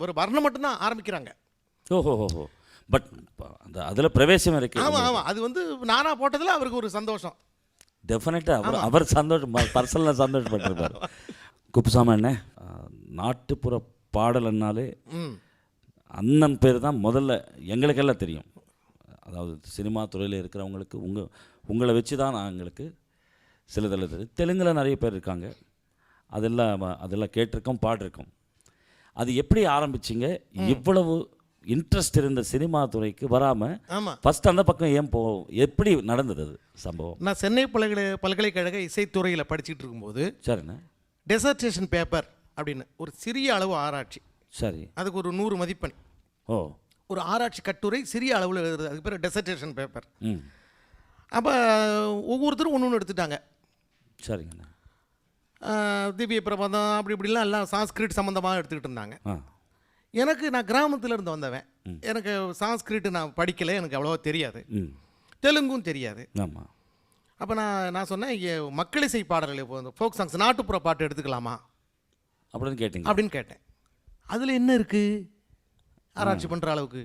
ஒரு வர்ணம் மட்டும்தான் ஆரம்பிக்கிறாங்க. ஓஹோ, பட் அந்த அதில் பிரவேசம் இருக்கு. ஆமாம் ஆமாம். அது வந்து நானாக போட்டதில் அவருக்கு ஒரு சந்தோஷம். டெஃபினட்டாக அவர் சந்தோஷம், பர்சனலாக சந்தோஷப்பட்டிருப்பார். குப்புசாமி என்ன நாட்டுப்புற பாடல்னாலே அண்ணன் பேர் தான் முதல்ல எங்களுக்கெல்லாம் தெரியும். அதாவது சினிமா துறையில் இருக்கிறவங்களுக்கு உங்களை வச்சு தான் எங்களுக்கு சிலதெல்லாம் தெரியும். தெலுங்கில் நிறைய பேர் இருக்காங்க, அதெல்லாம் கேட்டிருக்கோம், பாடிருக்கோம். அது எப்படி ஆரம்பிச்சிங்க? இவ்வளவு இன்ட்ரெஸ்ட் இருந்த சினிமா துறைக்கு வராமல் ஃபஸ்ட் அந்த பக்கம் ஏன் எப்படி நடந்தது அது சம்பவம்? நான் சென்னை பல்கலைக்கழக இசைத்துறையில் படிச்சுட்டு இருக்கும்போது சரிண்ணா டெசர்டேஷன் பேப்பர் அப்படின்னு ஒரு சிறிய அளவு ஆராய்ச்சி. சரி, அதுக்கு ஒரு 100 மதிப்பெண். ஒரு ஆராய்ச்சி கட்டுரை சிறிய அளவில் எழுதுறது, அதுக்கு பேர் டெசர்டேஷன் பேப்பர். அப்போ ஒவ்வொருத்தரும் ஒன்று எடுத்துட்டாங்க. சரிங்கண்ணா. திவ்ய பிரபந்தம் அப்படி இப்படிலாம் எல்லாம் சான்ஸ்கிரிட் சம்மந்தமாக எடுத்துக்கிட்டு இருந்தாங்க. எனக்கு நான் கிராமத்தில் இருந்து வந்தவன், எனக்கு சான்ஸ்கிரிட் நான் படிக்கலை, எனக்கு அவ்வளோவா தெரியாது, தெலுங்கும் தெரியாது. ஆமாம். அப்போ நான் சொன்னேன், மக்களிசை பாடல்கள் இப்போ ஃபோக் சாங்ஸ் நாட்டுப்புற பாட்டு எடுத்துக்கலாமா அப்படின்னு கேட்டேன். அதில் என்ன இருக்குது ஆராய்ச்சி பண்ணுற அளவுக்கு?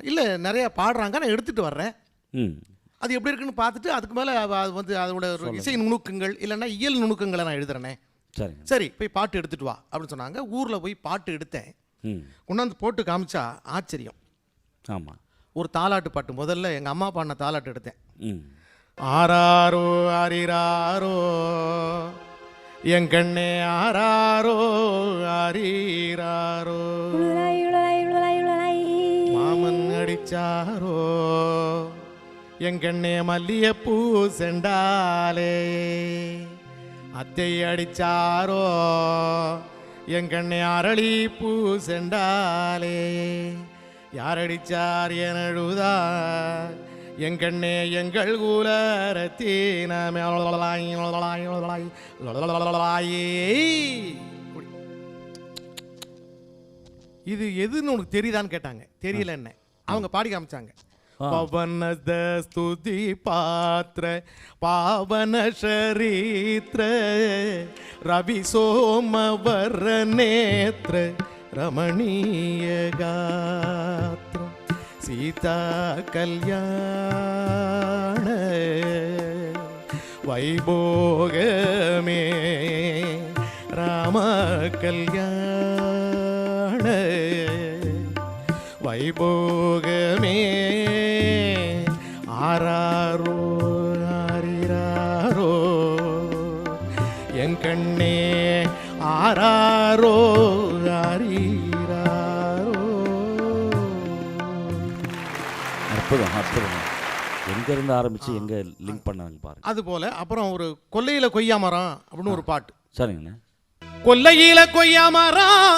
இல்லை நிறைய பாடுறாங்க, நான் எடுத்துகிட்டு வர்றேன். ம் அது எப்படி இருக்குன்னு பார்த்துட்டு அதுக்கு மேலே அது வந்து அதோட ஒரு இசை நுணுக்கங்கள் இல்லைன்னா இயல் நுணுக்கங்களை நான் எழுதுறேனே. சரிங்க. சரி போய் பாட்டு எடுத்துகிட்டு வா அப்படின்னு சொன்னாங்க. ஊரில் போய் பாட்டு எடுத்தேன். ம் கொண்டாந்து போட்டு காமிச்சா ஆச்சரியம். ஆமாம். ஒரு தாலாட்டு பாட்டு, முதல்ல எங்கள் அம்மா பாடின தாலாட்டு எடுத்தேன். ம் ஆராரோ ஆரிராரோ என் கண்ணே ஆராரோ ஆரிராரோ மாமன் அடிச்சாரோ என் கண்ணே மல்லிகைப்பூ செண்டாலே அத்தை அடிச்சாரோ என் கண்ணே அரளி பூ செண்டாலே யார் அடிச்சார் என அழுதா என் கண்ணே எங்கள் குலரத்தினமே. இது எதுன்னு உனக்கு தெரியுதான்னு கேட்டாங்க. தெரியல என்ன, அவங்க பாடி காமிச்சாங்க. பவனத ஸ்துதி பாத்திர பாவன ஷரீத்ர ரவி சோமவர நேத்ர ரமணீய காத்ர சீதா கல்யாண வைபோகமே ராம கல்யாண வைபோகமே ஆராரோ ஆரிராரோ என் கண்ணே ஆராரோ ஆரிராரோ. அற்புதம் அற்புதம். எங்கேருந்து ஆரம்பித்து எங்கே லிங்க் பண்ணாங்க பாருங்க. அதுபோல் அப்புறம் ஒரு கொல்லையில் கொய்யா மரம் அப்படின்னு ஒரு பாட்டு. சரிங்கண்ணே. கொல்லையில கொய்யா மரம்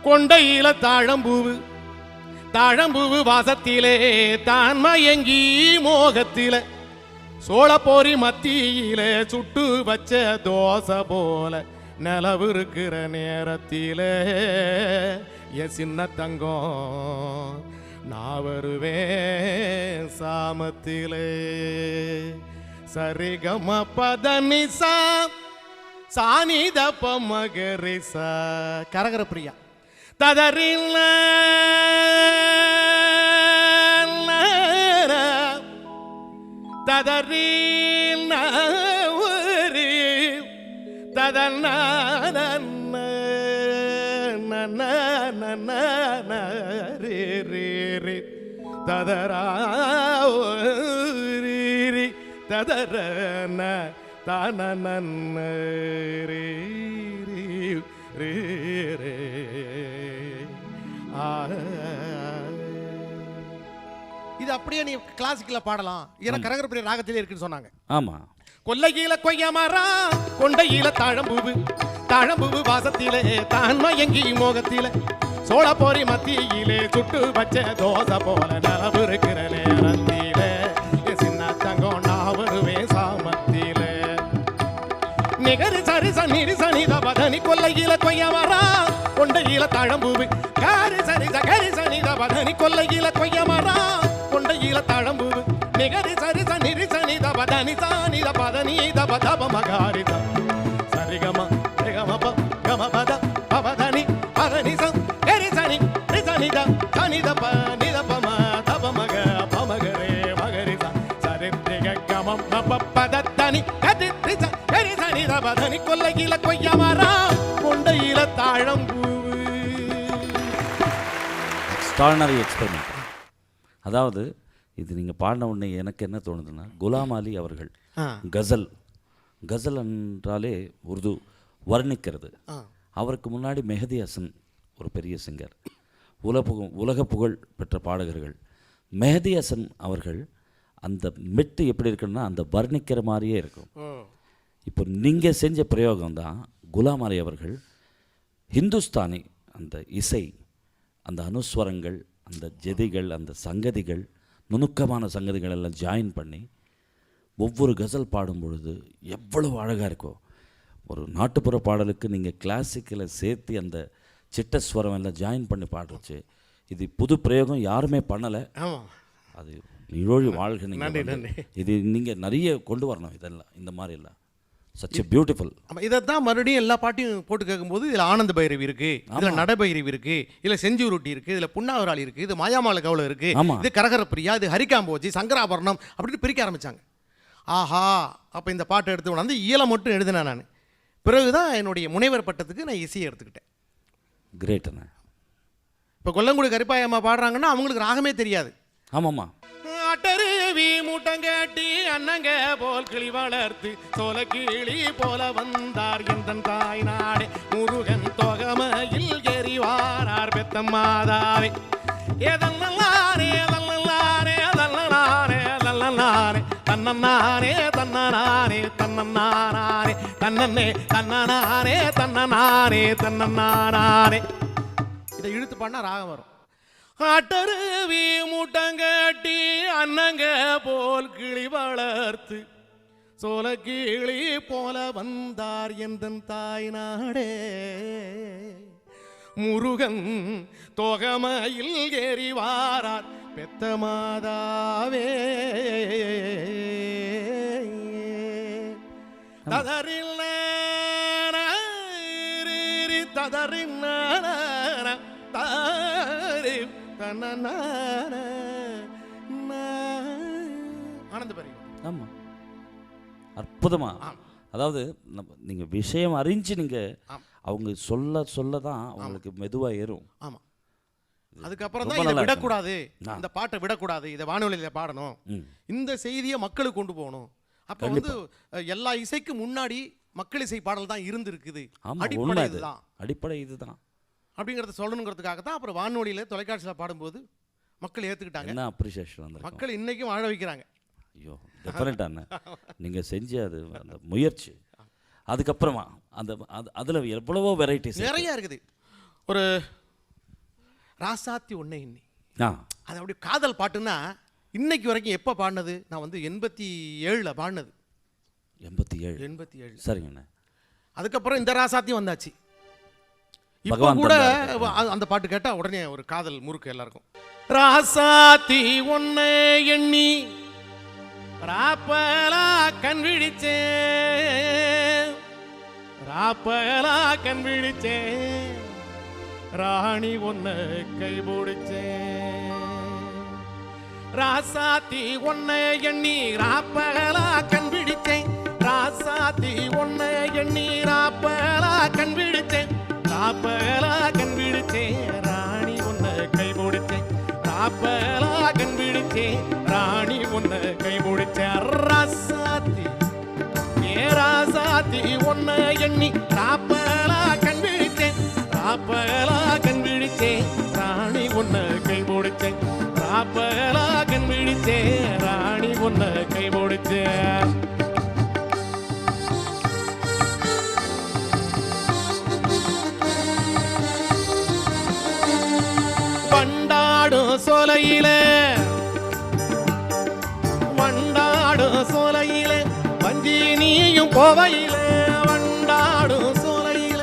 கொண்டையில தாழம்பூவு தாழம்பூவு வாசத்திலே தான் மயங்கி மோகத்தில சோளப்போரி மத்தியில சுட்டு வச்ச தோசை போல நிலவு இருக்கிற நேரத்தில என் சின்ன தங்கம் நான் வருவேன் சாமத்திலே. சரிகம பதனிசா சானித பமகரிசா கரகர பிரியா ததறில்ல ததறில்ல ததன ததரா ததரன தானன ரே ரே ரே இது அப்படியே நீ கிளாசிக்கல பாடலாம், ஏன்னா கரகரப்பிரிய ராகத்திலே இருக்குன்னு சொன்னாங்க. ஆமாம். கொல்லையில கொய்யா மரம் கொண்டையில தாழம்பூவு தாழம்பூவு வாசத்திலே தான் மயங்கி மோகத்தில சோளப்போரி மத்தியிலே சுட்டு வச்ச தோசை போல நிலவு இருக்கிற நேரத்திலே சின்ன தங்கம் நான் வருவேன் சாமத்திலே. நிகரி சரி சனி சனித பதனி கொல்லையில கொய்யா மரம் கொண்டையில தாழம்பூவு காரி சரி சகரி சனித பதனி கொல்லையில கொய்யா மரம் கொண்டையில தாழம்பூவு நிகரி சரி சனி சனித பதனி சானித பதனித பதப மகாரித சரிகம சரிகம கம பத பவதனி பதனி சரி சனி சனித சனித பனித பம தப மக பமகரே மகரித சரி கம பதத்தனி கதி சரி சனித பதனி கொல்லையில கொய்யா மரம் கொண்டையில தாழம்பூவு. Extraordinary experiment. அதாவது இது நீங்கள் பாடின உடனே எனக்கு என்ன தோணுதுன்னா, குலாம் அலி அவர்கள் கசல் கசல் என்றாலே உருது வர்ணிக்கிறது. அவருக்கு முன்னாடி மெஹதி ஹசன் ஒரு பெரிய சிங்கர், உலக புகழ் பெற்ற பாடகர்கள். மெஹதி ஹசன் அவர்கள் அந்த மெட்டு எப்படி இருக்குன்னா அந்த வர்ணிக்கிற மாதிரியே இருக்கும். இப்போ நீங்கள் செஞ்ச பிரயோகம் தான் குலாம் அலி அவர்கள் ஹிந்துஸ்தானி அந்த இசை, அந்த அனுஸ்வரங்கள், அந்த ஜெதிகள், அந்த சங்கதிகள், நுணுக்கமான சங்கதிகள் எல்லாம் ஜாயின் பண்ணி ஒவ்வொரு கசல் பாடும் பொழுது எவ்வளவு அழகாக இருக்கும். ஒரு நாட்டுப்புற பாடலுக்கு நீங்கள் கிளாசிக்கலை சேர்த்து அந்த சிட்டஸ்வரம் எல்லாம் ஜாயின் பண்ணி பாடுறச்சு, இது புது பிரயோகம் யாருமே பண்ணலை. அது நிழொழி வாழ்க. நீங்கள் இது நீங்கள் நிறைய கொண்டு வரணும், இதெல்லாம் இந்த மாதிரி எல்லாம் சச் பியூட்டிஃபுல். ஆமாம், இதை தான் மறுபடியும் எல்லா பாட்டையும் போட்டு கேட்கும்போது இதில் ஆனந்த பைரவி இருக்குது, இதில் நடபைரவி இருக்குது, இதில் செஞ்சூருட்டி இருக்குது, இதில் புன்னாவராளி இருக்குது, இது மாயாமால கவுளை இருக்குது, ஆமா. இது கரகரப்பிரியா, இது ஹரிகாம்போஜி, சங்கராபரணம் அப்படின்னு பிரிக்க ஆரம்பித்தாங்க. ஆஹா, அப்போ இந்த பாட்டை எடுத்து கொண்டாந்து இயலை மட்டும் எழுதினேன் நான். பிறகு தான் என்னுடைய முனைவர் பட்டத்துக்கு நான் இசையை எடுத்துக்கிட்டேன். கிரேட் அண்ணா. இப்போ கொல்லங்குடி கருப்பாயம்மா பாடுறாங்கன்னா அவங்களுக்கு ராகமே தெரியாது. ஆமாம்மா. அட்டருவி மூட்டங்காட்டி அண்ணங்க போல் கிளி வளர்த்து சோல கிளி போல வந்தார் எந்தன் தாய் நாடே. முருகன் தொகமையில் எறிவாரார் பெத்த மாதாவே. ஏதல்லாரே தல்லல்லாரே தல்லலாரே தல்லலாரே தன்னனாரே தன்னனாரே தன்னனாரே தன்னனே தன்னனாரே தன்னனாரே தன்னனாரே. இதை இழுத்து பாடினா ராகம் வரும். அட்டருவி மூட்டங்காட்டி அண்ணங்க போல் கிளி வளர்த்து சோல கிளி போல வந்தார் எந்தன் தாய் நாடே. முருகன் தொகமையில் எறிவாரார் பெத்த மாதாவே. ததறில்ல ததறின்ன ஆனந்த பைரவி. ஆமாம், அற்புதமா. அதாவது நீங்கள் விஷயம் அறிஞ்சு நீங்கள் அவங்க சொல்ல சொல்ல தான் அவங்களுக்கு மெதுவாக ஏறும். ஆமாம், அதுக்கப்புறம் தான் இதை விடக்கூடாது, இந்த பாட்டை விடக்கூடாது, இதை வானொலியில் பாடணும், இந்த செய்தியை மக்களுக்கு கொண்டு போகணும். அப்போ வந்து எல்லா இசைக்கு முன்னாடி மக்கள் இசை பாடல் தான் இருந்திருக்குது. அடிப்படை இதுதான், அடிப்படை இதுதான் அப்படிங்கிறத சொல்லணுங்கிறதுக்காக தான் அப்புறம் வானொலியில் தொலைக்காட்சியில் பாடும்போது மக்கள் ஏற்றுக்கிட்டாங்க. என்ன அப்ரிசியேஷன் வந்து மக்கள் இன்றைக்கும் வாழ வைக்கிறாங்க. ஐயோ, டெஃபினட்டான நீங்கள் செஞ்ச அது அந்த முயற்சி. அதுக்கப்புறமா அந்த அதில் எவ்வளவோ வெரைட்டிஸ் நிறையா இருக்குது. ஒரு ராசாத்தி ஒன்றை இன்னி அது அப்படி காதல் பாட்டுன்னா இன்னைக்கு வரைக்கும் எப்போ பாடினது? நான் வந்து 87 பாடினது. 87. சரிங்கண்ணா. அதுக்கப்புறம் இந்த ராசாத்தியும் வந்தாச்சு. இப்போ பகவான் கூட அந்த பாட்டு கேட்டால் உடனே ஒரு காதல் முறுக்கு எல்லாருக்கும். ராசாத்தி ஒன்னை எண்ணி ராப்பலா கண் விழிச்சேன், ராப்பலா கண் விழிச்சேன், ராணி ஒன்ன கை பிடிச்சேன். ராசாத்தி ஒன்னை எண்ணி ராப்பலா கண் விழிச்சேன், ராசாத்தி ஒன்னை எண்ணி ராப்பலா கண் விழிச்சேன், ராப்பலா கண் விழிச்சேன், ராணி ஒன்ன கை பிடிச்சேன், ராப்பலா கண் விழிச்சேன், ராணி ஒன்ன கை பிடிச்சேன். ராசாத்தி ராசாத்தி ஒன்ன எண்ணி ராப்பலா கண் விழிச்சேன், ராப்பலா கண் விழிச்சேன், ராணி ஒன்ன கை பிடிச்சேன், ராப்பலா கண் விழிச்சேன், ராணி ஒன்ன கை பிடிச்சேன். வண்டாடும் சோலையில வண்டாடும் சோலையில வஞ்சி நீயும் போவையில, வண்டாடும் சோலையில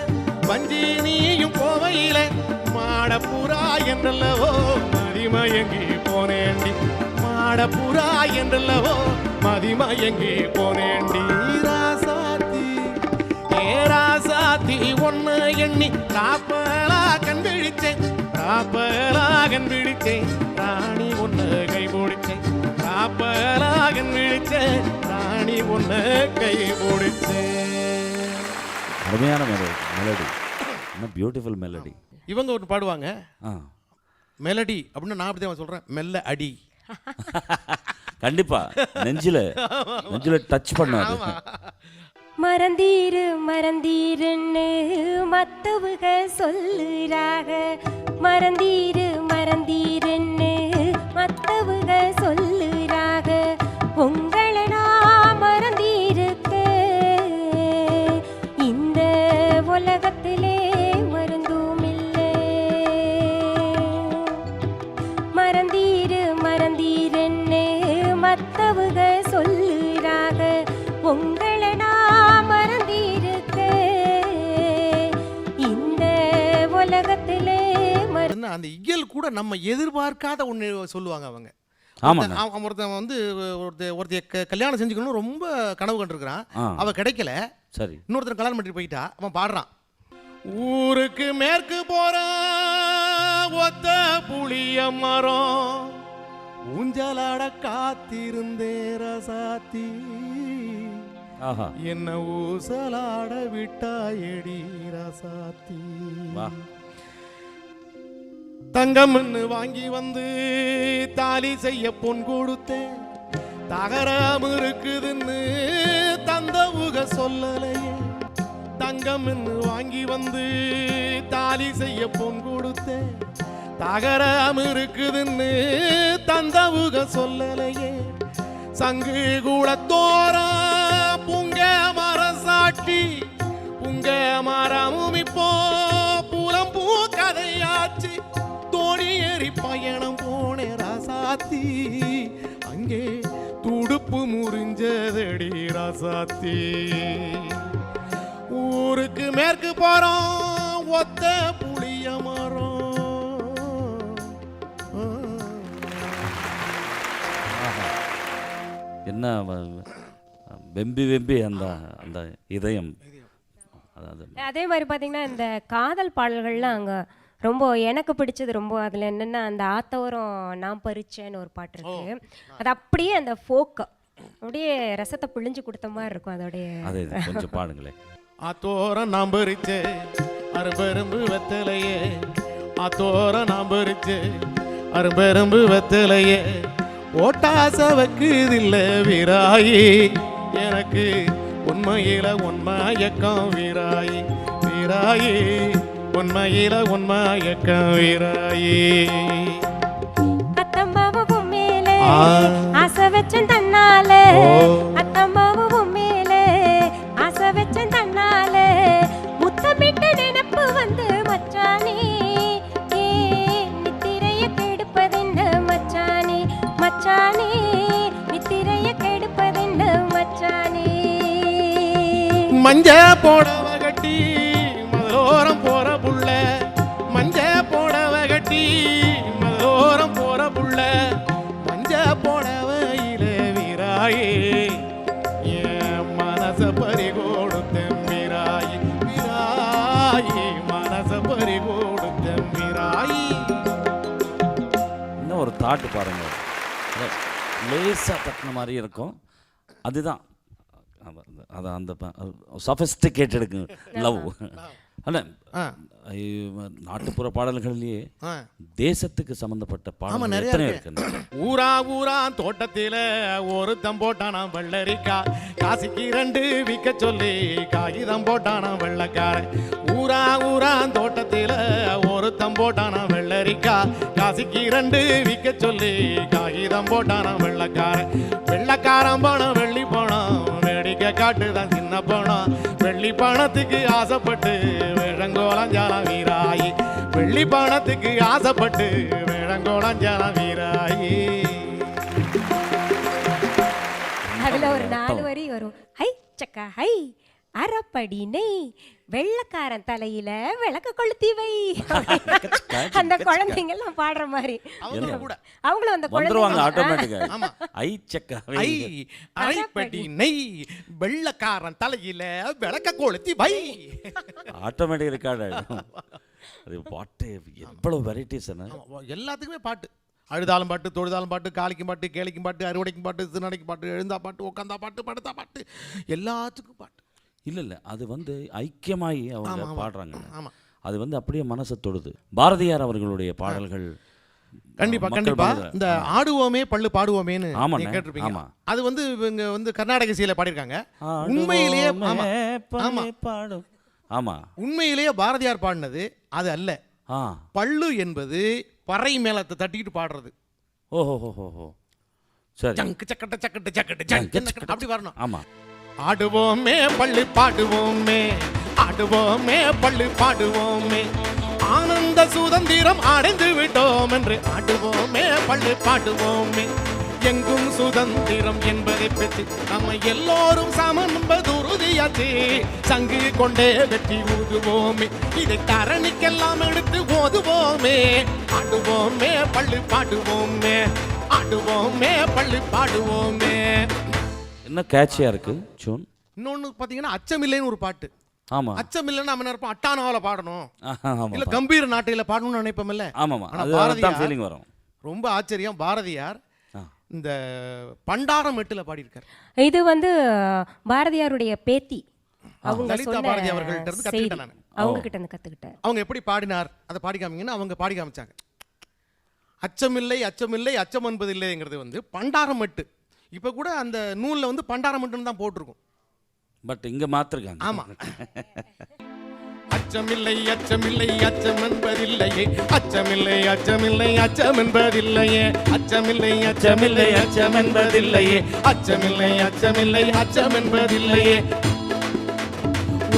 வஞ்சி நீயும் போவையில, மாடப்புறா என்றல்லவோ மதிமயங்கி போனேண்டி, மாடப்புறா என்றல்லவோ மதிமயங்கி போனேண்டி. ராசாத்தி ராசாத்தி ஒன்னு எண்ணி ராப்பலா கண் விழிச்சேன், ராப்பலா கண் விழிச்சேன், ராணி ஒன்னு கை பிடிச்சேன், ராப்பலா கண் விழிச்சேன், ராணி ஒன்னு கை பிடிச்சேன். அருமையான மெலடி, என்ன பியூட்டிஃபுல் மெலடி. இவங்க ஒன்று பாடுவாங்க மெலடி அப்படின்னு, நான் அப்படி தான் சொல்கிறேன், மெல்ல அடி. கண்டிப்பா நெஞ்சில டச் பண்ணாது. மறந்தீரு மறந்தீருன்னு மத்தவுக சொல்லுறாக, மறந்தீரு மறந்தீருன்னு மத்தவுக சொல்லுறாக, உங்களை நான் மறந்தீருக்க இந்த உலகத்திலே மருந்தும் இல்லை. மறந்தீரு மறந்தீருன்னு மத்தவுக சொல்லுறாக, உங்களை நான் மறந்தீருக்க இந்த உலகத்திலே அந்த இயல் கூட நம்ம எதிர்பார்க்காத ஒன்று சொல்லுவாங்க அவங்க. ஒருத்தன் வந்து ஒருத்தைய கல்யாணம் செஞ்சுக்கணும் ரொம்ப கனவு கண்டிருக்கிறான், அவ கிடைக்கல, சரி. இன்னொருத்தர் கல்யாணம் பண்ணிட்டு போயிட்டா அவன் பாடுறான், ஊருக்கு மேற்கு போறான் ஒத்த புளிய மரம் ஊஞ்சலாட காத்திருந்தே ரசாத்தி ஆஹா என்ன ஊசலாட விட்டா எடி ரசாத்தி. வா. தங்கம்னு வாங்கி வந்து தாலி செய்ய பொன் கொடுத்தேன், தகராம இருக்குதுன்னு தந்த உக சொல்லலையே. தங்கம்னு வாங்கி வந்து தாலி செய்ய பொன் கொடுத்தேன், தகராம இருக்குதுன்னு தந்த உக சொல்லலையே. சங்கு கூடத்தோரா புங்க மரம் சாட்டி புங்க மரமும் இப்போ புலம்பூ கதையாச்சு. தோணி ஏறி பயணம் போனே ராசாத்தி, அங்கே துடுப்பு முறிஞ்சதடி ராசாத்தி. ஊருக்கு மேற்கு போறோம் ஒத்த புளிய மரம். என்ன வெம்பி வெம்பி அந்த அந்த இதயம். அதாவது அதே மாதிரி பார்த்தீங்கன்னா இந்த காதல் பாடல்கள்லாம் அங்கே ரொம்ப எனக்கு பிடிச்சது ரொம்ப அதில் என்னென்னா அந்த ஆத்தோரம் நான் பறிச்சேன்னு ஒரு பாட்டு இருக்கு. அது அப்படியே அந்த ஃபோக்கு அப்படியே ரசத்தை பிழிஞ்சு கொடுத்த மாதிரி இருக்கும் அதோடைய. அதே கொஞ்சம் பாடுங்களேன். ஆத்தோரம் நான் பறிச்சே அரும்பெரும்பு வெத்தலையே, ஆத்தோரம் நான் பறிச்சே அரும்பெரும்பு வெத்தலையே, ஓட்டாச வைக்குதில்ல வீராயி எனக்கு உண்மையில உண்மையக்கம் வீராயி வீராயி உண்மையில உண்மையக்கம் வீராயி. அத்தம்மாவும் மேலே ஆசை வச்சன் தன்னாலே, அத்தம்மாவும் மேலே ஆசை வச்சன் தன்னாலே, முத்தமிட்டு நினைப்பு வந்து மச்சானே நித்திரைய கெடுப்பதென்ன மச்சானே, மச்சானே நித்திரைய கெடுப்பதென்ன மச்சானே. மஞ்ச போடவ கட்டி மதோரம் போற புள்ள, மஞ்ச போடவ கட்டி மதோரம் போற புள்ள, மஞ்ச போடவையில வீராயே என் மனச பறிகோடுத்தேன் வீராயி வீராயி மனச பறிகோடுத்தேன் வீராயி. இன்னும் ஒரு தாட்டு பாருங்க, லேசாக தட்டின மாதிரி இருக்கும். அதுதான் அது அந்த சஃபிஸ்டிகேட்டடுக்கு லவ். ஆனால் நாட்டுப்புற பாடல்கள்லயே தேசத்துக்கு சம்பந்தப்பட்ட பாடல்கள் எத்தனை இருக்கு. ஊரா ஊரா தோட்டத்தில ஒருத்தம் போட்டானா வெள்ளரிக்கா, காசிக்கு 2 விக்க சொல்லி காகிதம் போட்டானா வெள்ளக்காரன். ஊரா ஊரா தோட்டத்தில ஒருத்தம் போட்டானா வெள்ளரிக்கா, காசிக்கு 2 விக்க சொல்லி காகிதம் போட்டானா வெள்ளக்காரன். வெள்ளக்காரன் பணம் வெள்ளி பணம் வேடிக்கை காட்டுதான் சின்ன பணம், வெள்ளி பணத்துக்கு ஆசைப்பட்டு வேழங்கோளஞ்சால வீராயி, வெள்ளி பணத்துக்கு ஆசைப்பட்டு வேழங்கோளஞ்சால வீராயி. அதுல ஒரு 4 வரி வரும். ஹை சக்கா ஹை அரைப்படி நெய் வெள்ளக்காரன் தலையில விளக்க கொளுத்தி வை. அந்த குழந்தைங்க எல்லாம் பாடுற மாதிரி அவங்களும் அந்த வந்துருவாங்க ஆட்டோமேட்டிக்கா. ஐ சக்கா ஐ அரைப்படி நெய் வெள்ளக்காரன் தலையில விளக்க கொளுத்தி வை. ஆட்டோமேட்டிக் ரெக்கார்ட் ஆயிடும். அது பாட்டு எவ்வளவு வெரைட்டிஸ். எல்லாத்துக்குமே பாட்டு, அழுதாலும் பாட்டு, தொழுதாலும் பாட்டு, காளிக்கும் பாட்டு, கேளிக்கும் பாட்டு, அறுவடைக்கும் பாட்டு, திருநடைக்கும் பாட்டு, எழுந்தா பாட்டு, உட்காந்தா பாட்டு, படுத்தா பாட்டு, எல்லாத்துக்கும் பாட்டு. இல்லை அது வந்து ஐக்கியமாகி அவங்க பாடுறாங்க. அது வந்து அப்படியே மனசை தொடுது. பாரதியார் அவர்களுடைய பாடல்கள் கண்டிப்பா கண்டிப்பா. இந்த ஆடுவோமே பள்ளு பாடுவோமேன்னு கேட்டிருப்பீங்க. அது வந்து இவங்க வந்து கர்நாடக இசையில பாடியிருக்காங்க. உண்மையிலேயே பாடும். ஆமா, உண்மையிலேயே பாரதியார் பாடினது அது அல்ல. பள்ளு என்பது பறை மேளத்தை தட்டிக்கிட்டு பாடுறது. ஓஹோ சரி, சக்கு சக்கட்ட சக்கட்ட சக்கட்ட அப்படி வரணும். ஆமா. ஆடுவோமே பள்ளு பாடுவோமே, ஆடுவோமே பள்ளு பாடுவோமே, ஆனந்த சுதந்திரம் அடைந்து விட்டோம் என்று ஆடுவோமே பள்ளு பாடுவோமே. எங்கும் சுதந்திரம் என்பதை பற்றி நம்ம எல்லோரும் சமம் என்பது உறுதியாச்சு. சங்கு கொண்டே வெற்றி ஊதுவோமே, இதை தரணிக்கெல்லாம் எடுத்து ஓதுவோமே. ஆடுவோமே பள்ளு பாடுவோமே, ஆடுவோமே பள்ளு பாடுவோமே. என்ன கேட்சியா இருக்கு சூன். இன்னொன்னு பாத்தீங்கன்னா அச்சமில்லைன்னு ஒரு பாட்டு. ஆமா அச்சமில்லைன்னு நம்ம என்ன இருப்போம், அட்டானாவில பாடணும், ஆமா இல்ல கம்பீர நாட்டையில பாடணும்னு நினைப்போம்ல. ஆமாமா, ஆனா அது பாரதியார் ஃபீலிங் வரும். ரொம்ப ஆச்சரியம், பாரதியார் இந்த பண்டாரம் எட்டுல பாடியிருக்காரு. இது வந்து பாரதியாருடைய பேத்தி, அவங்க லலிதா சொன்ன பாரதி அவர்கள்ட்ட இருந்து செய்தி. கத்துக்கிட்டேன் நான். அவங்க கிட்ட இருந்து கத்துக்கிட்டேன். அவங்க எப்படி பாடினார் அதை பாடி காமிங்கன்னா அவங்க பாடி காமிச்சாங்க. அச்சமில்லை அச்சமில்லை அச்சம் என்பதில்லைங்கிறது வந்து பண்டாரம் எட்டு. இப்ப கூட அந்த நூல்ல வந்து பண்டாரம் எட்டுன்னு தான் போட்டிருக்கும். பட் இங்க மாத்திருக்காங்க. ஆமா. அச்சமில்லை அச்சமில்லை அச்சம் என்பதில்லையே, அச்சமில்லை அச்சமில்லை அச்சம் என்பதில்லையே, அச்சமில்லை அச்சமில்லை அச்சம் என்பதில்லையே, அச்சமில்லை அச்சமில்லை அச்சம் என்பதில்லையே.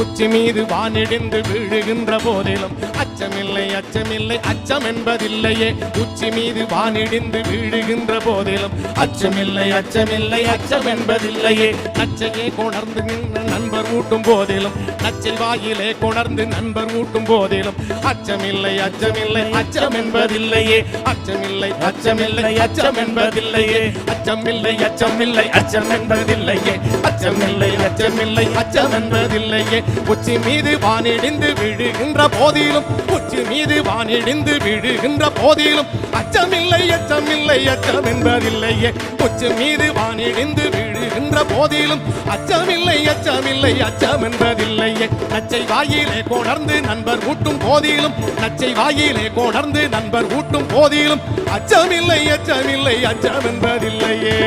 உச்சி மீது வானிடிந்து விழுகின்ற போதிலும் அச்சமில்லை அச்சமில்லை அச்சம் என்பதில்லையே, உச்சி மீது வானிடிந்து விழுகின்ற போதிலும் அச்சமில்லை அச்சமில்லை அச்சம் என்பதில்லையே. நச்சையே கொணர்ந்து நின்ற நண்பர் ஊட்டும் போதிலும், நச்சை வாயிலே கொணர்ந்து நண்பர் ஊட்டும் போதிலும் அச்சமில்லை அச்சமில்லை அச்சம் என்பதில்லையே, அச்சமில்லை அச்சமில்லை அச்சம் என்பதில்லையே, அச்சமில்லை அச்சமில்லை அச்சம் என்பதில்லையே, அச்சமில்லை அச்சமில்லை அச்சம் என்பதில்லையே. உச்சி மீது வானிடிந்து விழுகின்ற போதிலும், உச்சி மீது வானிடிந்து விழுகின்ற போதிலும் அச்சமில்லை அச்சமில்லை அச்சம் என்பதில்லையே, உச்சி மீது வானிடிந்து விழுகின்ற போதிலும் அச்சமில்லை அச்சமில்லை அச்சம் என்பதில்லையே. நச்சை வாயிலே கொணர்ந்து நண்பர் ஊட்டும் போதிலும், நச்சை வாயிலே கொணர்ந்து நண்பர் ஊட்டும் போதிலும் அச்சமில்லை அச்சமில்லை அச்சம் என்பதில்லையே.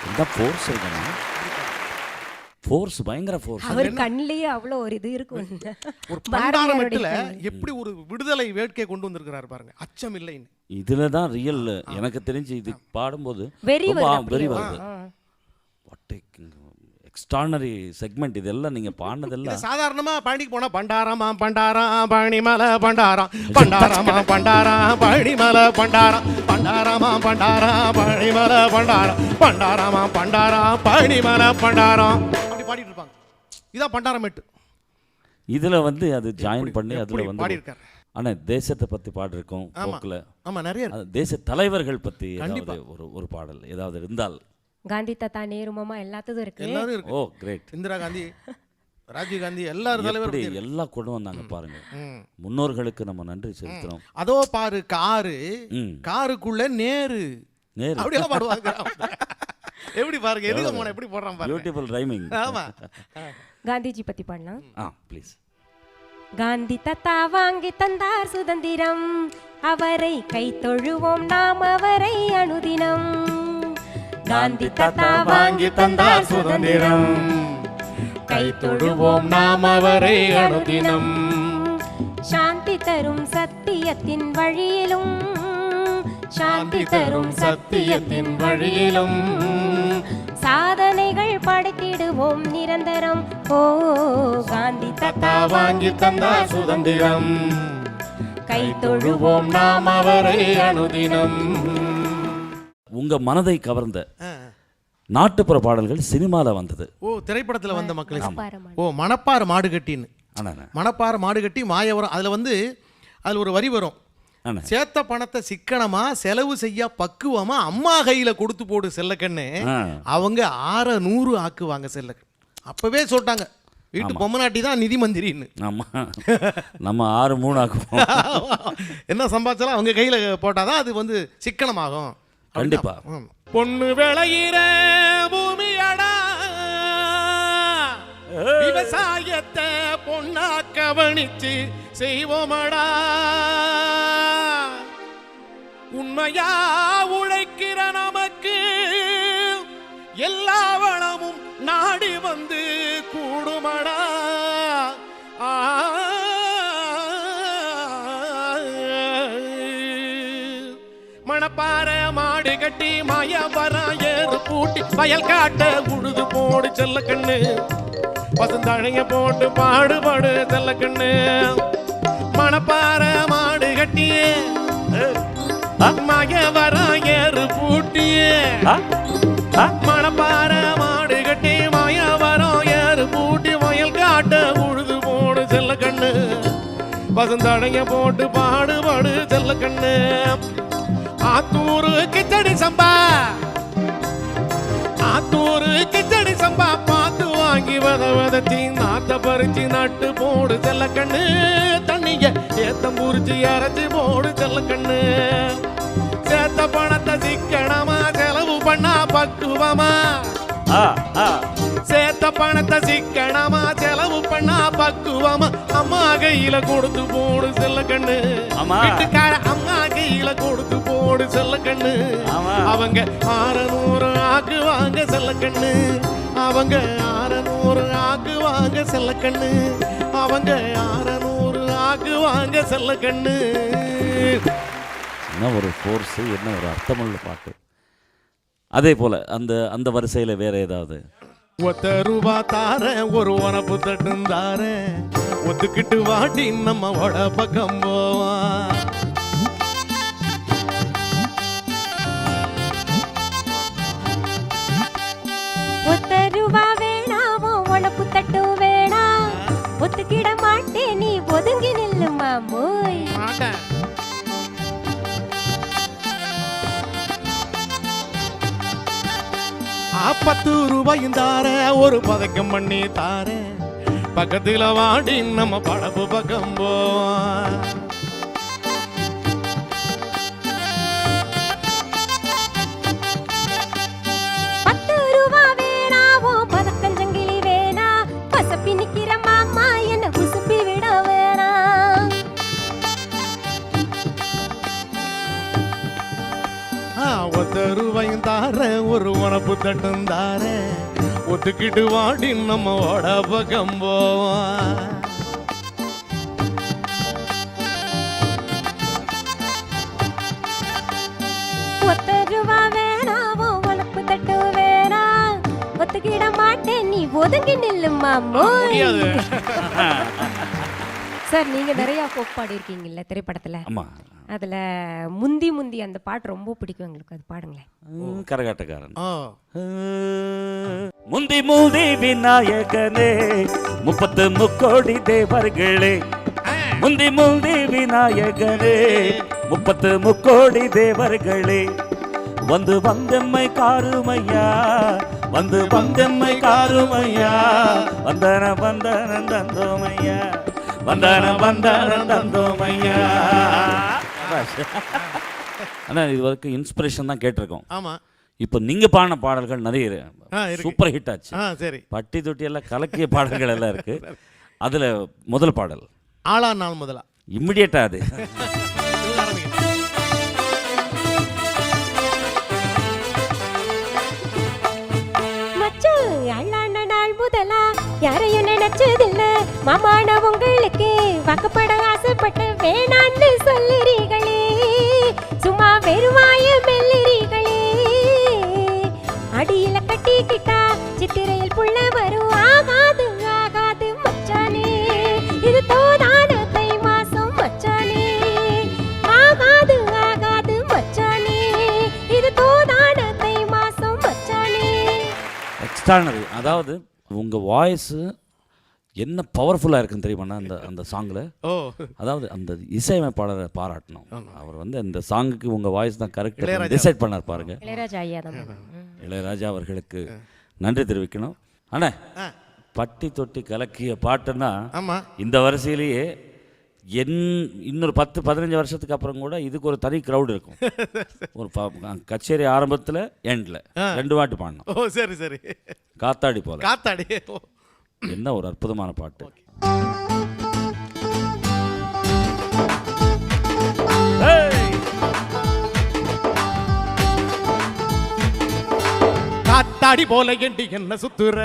இந்த ஃபோர்ஸ் இருக்கணும், ஃபோர்ஸ் பயங்கர ஃபோர்ஸ். அவர் கண்ணிலேயே அவ்வளோ ஒரு இது இருக்கும். ஒரு பண்டாரம் எட்டுல எப்படி ஒரு விடுதலை வேட்கை கொண்டு வந்திருக்கிறாரு பாருங்க, அச்சம் இல்லைன்னு. இதுல தான் ரியல். எனக்கு தெரிஞ்சு இது பாடும்போது வெறி வெரி வருது. வாட் எக்ஸ்ட்ரானரி செக்மெண்ட் இதெல்லாம் நீங்க பாடினதெல்லாம். சாதாரணமா பாண்டிக்கு போனா பண்டாரமா பண்டாரம் பழனிமலை பண்டாரம், பண்டாரமா பண்டாரம் பழனிமலை பண்டாரம், பண்டாரமா பண்டாரம் பழனிமலை பண்டாரம், பண்டாரமா பண்டாரம் பழனிமலை பண்டாரம் அப்படி பாடிட்டு இருப்பாங்க. இதான் பண்டாரம் எட்டு. இதுல வந்து அது ஜாயின் பண்ணி அதுல வந்து பாடியிருக்காரு. ஆனா தேசத்தை பத்தி பாடிருக்கோம் போக்குல. ஆமா நிறைய இருக்கு. தேச தலைவர்கள் பத்தி ஏதாவது ஒரு பாடல் ஏதாவது இருந்தால். காந்தி தாத்தா, நேரு மாமா எல்லாத்துக்கும் இருக்கு. எல்லாரும் இருக்கு. ஓ கிரேட். இந்திரா காந்தி, ராஜீவ் காந்தி எல்லாரும் தலைவரும் எல்லாம் கொண்டு வந்தாங்க பாருங்க. முன்னோர்களுக்கு நம்ம நன்றி செலுத்துறோம். அதோ பாரு காரு, காருக்குள்ள நேரு நேரு அப்படியெல்லாம் பாடுவாங்க. எப்படி பாருங்க, எதுக்கு போன எப்படி போடுறான் பாருங்க. Beautiful rhyming. ஆமா. காந்திஜி பத்தி பாடலாம். ப்ளீஸ். காந்தி தாத்தா வாங்கி தந்தார் சுதந்திரம், அவரை கை தொழுவோம் நாம் அவரை அனுதினம். காந்தி தாத்தா வாங்கி தந்தார் சுதந்திரம், கை தொழுவோம் நாம் அவரை அனுதினம். சாந்தி தரும் சத்தியத்தின் வழியிலும், சாந்தி தரும் சத்தியத்தின் வழியிலும் சாதனைகள் படைத்திடுவோம் நிரந்தரம். ஓ காந்தி தாத்தா வாங்கி தந்தார் சுதந்திரம், கை தொழுவோம் நாம் அவரை அனுதினம். உங்க மனதை கவர்ந்த நாட்டுப்புற பாடல்கள் சினிமால வந்தது. ஓ திரைப்படத்துல வந்த மக்களே. ஓ மணப்பாறை மாடுகட்டின்னு. மணப்பாறை மாடுகட்டி மாயவரம். அதுல வந்து அதுல ஒரு வரி வரும், சேத்த பணத்தை சிக்கனமா செலவு செய்ய பக்குவமா அம்மா கையில கொடுத்து போடு செல்லக்கண்ணு, அவங்க 600 ஆக்குவாங்க செல்லக்கண்ணு. அப்பவே சொல்லிட்டாங்க, வீட்டு பொம்மநாட்டி தான் நிதி மந்திரின்னு. ஆமா, நம்ம 6-3 ஆக்குவோம். என்ன சம்பாதிச்சாலும் அவங்க கையில போட்டாதான் அது வந்து சிக்கனமாகும். கண்டிப்பா. பொண்ணு விளையிற பூமியடா, விவசாயத்தை பொண்ணா கவனிச்சு செய்வோமடா, உண்மையா உழைக்கிற நமக்கு எல்லா வளமும் நாடி வந்து கூடுமடா. மணப்பாறை மாடு கட்டி மாயவரம் ஏறு பூட்டி வயல் காட்ட உழுது போடு செல்லக்கண்ணு, பசுந்தழைய போட்டு பாடுபாடு செல்லக்கண்ணு. மணப்பாறை மாடு கட்டியே மாயவரம் ஏறு பூட்டியே, மணப்பாறை மாடு கட்டி மாயவரம் ஏறு பூட்டி வயல் காட்ட உழுது போடு செல்லக்கண்ணு, பசுந்தழைய போட்டு பாடுபாடு செல்லக்கண்ணு. ஆத்தூரு கிச்சடி சம்பா, ஆத்தூரு கிச்சடி சம்பா பார்த்து வாங்கி விதச்சி நாத்த பறிச்சு நட்டு போடு செல்ல கண்ணு, தண்ணிய ஏத்தம் பூரிச்சு அரைச்சி போடு செல்ல கண்ணு. சேர்த்த பணத்தை சிக்கனமா செலவு பண்ணா பக்குவமா, சேர்த்த பணத்தை சிக்கனமா செலவு பண்ணா பக்குவமா. அம்மா கையில கொடுத்து போடு செல்ல கண்ணு, வீட்டுக்கார அம்மா கையில கொடுத்து போடு செல்ல கண்ணு. அவங்க 600 ஆக்குவாங்க செல்ல கண்ணு, அவங்க 600 ஆக்குவாங்க செல்ல கண்ணு, அவங்க 600 ஆக்குவாங்க செல்ல கண்ணு. என்ன ஒரு ஃபோர்ஸு, என்ன ஒரு அர்த்தமுள்ள பாட்டு. அதே போல் அந்த அந்த வரிசையில் வேற ஏதாவது? 1 ரூபா தாரேன், ஒரு உனப்பு தட்டும் தாரேன், ஒத்துக்கிட்டு வாட்டி நம்ம வட பக்கம் போவான். ரூபா வேணாமோ உனப்பு தட்டு வேணா, ஒத்துக்கிட மாட்டேன் நீ ஒதுங்கி நில்லு மாமோய். 10 ரூபாயும் தாரேன், ஒரு பதக்கம் பண்ணி தாரேன், பக்கத்துல வாடி நம்ம படப்பு பக்கம் போவான். 10 ரூபா வேணாவோ பதக்கஞ்சங்கிலி வேணா, பசப்பி நிக்கிற மாமா என்ன உசுப்பி விட வேணா. ஒத்த ரூபாயும் தாரேன், ஒரு உனப்பு தட்டும் தாரேன், ஒத்துக்கிட்டு வாடி நம்ம வட பக்கம் போவான். ரூபா வேணாவோ உனப்பு தட்டு வேணா, ஒத்துக்கிட மாட்டேன் நீ ஒதுங்கி நில்லு மாமோய். சார் நீங்க நிறைய ஃபோக் பாடி இருக்கீங்கல்ல திரைப்படத்துல. ஆமா, அதுல முந்தி முந்தி அந்த பாட்டு ரொம்ப பிடிக்கும் எங்களுக்கு, அது பாடுங்களேன். கரகாட்டக்காரன். முந்தி முந்தி விநாயகனே 30 முக்கோடி தேவர்களே, முந்தி முந்தி விநாயகனே 30 முக்கோடி தேவர்களே, வந்து வந்தம்மை காருமையா, வந்து வந்தம்மை காருமையா, வந்தன வந்தன தந்தோமையா, வந்தன வந்தன தந்தோமையா. ஆனால் இது வரைக்கும் இன்ஸ்பிரேஷன் தான் கேட்டிருக்கோம். ஆமா, இப்போ நீங்க பாடின பாடல்கள் நிறைய சூப்பர் ஹிட் ஆச்சு. சரி, பட்டி தொட்டி எல்லாம் கலக்கிய பாடல்கள் எல்லாம் இருக்கு. அதுல முதல் பாடல் ஆளா நாள் முதலா இம்மிடியேட்டா அது முதலா யாரையும் நினைச்சதில்ல மாமான உங்களுக்கு வாக்கப்பட ஆசைப்பட்ட வேணான்னு சொல்லுறீங்களே, சும்மா வெறுவாய மெல்லுறீங்களே. அடியில கட்டிக்கிட்டா சித்திரையில் புள்ள வரும், ஆகாது ஆகாது மச்சானே இது தோதான தை மாசம் மச்சானே, ஆகாது ஆகாது மச்சானே இது தோதான தை மாசம் மச்சானே. எக்ஸ்ட்ரானரி. அதாவது உங்க வாய்ஸ் என்ன பவர்ஃபுல்லாக இருக்குன்னு தெரியுமா அந்த அந்த சாங்கில். அதாவது அந்த இசையமைப்பாளரை பாராட்டணும். அவர் வந்து இந்த சாங்குக்கு உங்கள் வாய்ஸ் தான் கரெக்டாக டிசைட் பண்ணார் பாருங்க. இளையராஜா அவர்களுக்கு நன்றி தெரிவிக்கணும். அண்ணா பட்டி தொட்டி கலக்கிய பாட்டுன்னா இந்த வரிசையிலேயே இன்னொரு 10-15 வருஷத்துக்கு அப்புறம் கூட இதுக்கு ஒரு தனி க்ரௌட் இருக்கும். ஒரு கச்சேரி ஆரம்பத்தில் எண்டில் 2 பாட்டு பாடணும். சரி சரி. காத்தாடி போல. காத்தாடி என்ன ஒரு அற்புதமான பாட்டு. காத்தாடி போல எண்டி என்ன சுத்துற,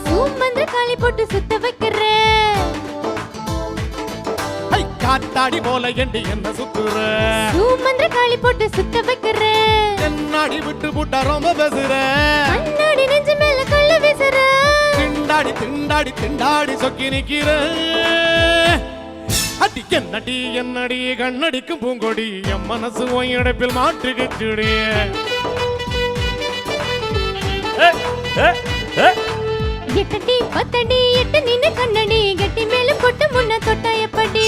சூமந்த காலி போட்டு சுத்த வைக்கிற, காத்தாடி போல எண்டி என்ன சுத்துற, சூமந்த காலி போட்டு சுத்த வைக்கிற, கண்ணாடி விட்டு புட்டா ரொம்ப பேசுற, கண்ணாடி நெஞ்சு மேல கள்ள வீசுற, திண்டாடி திண்டாடி திண்டாடி சொக்கி நிக்கிற, அடி என்னடி என்னடி கண்ணடிக்கும் பூங்கொடி, என் மனசு ஒயடைப்பில் மாற்றுகிச்சுடி. எட்டடி பத்தடி எட்டு நின்னு கண்ணடி, கெட்டி மேலும் கொட்டு முன்ன தொட்ட எப்படி.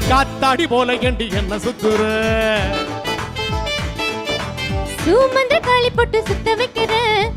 காத்தாடி போல எண்டி என்ன சுத்துற, சுமந்த காளி போட்டு சுத்த வைக்கிறேன்.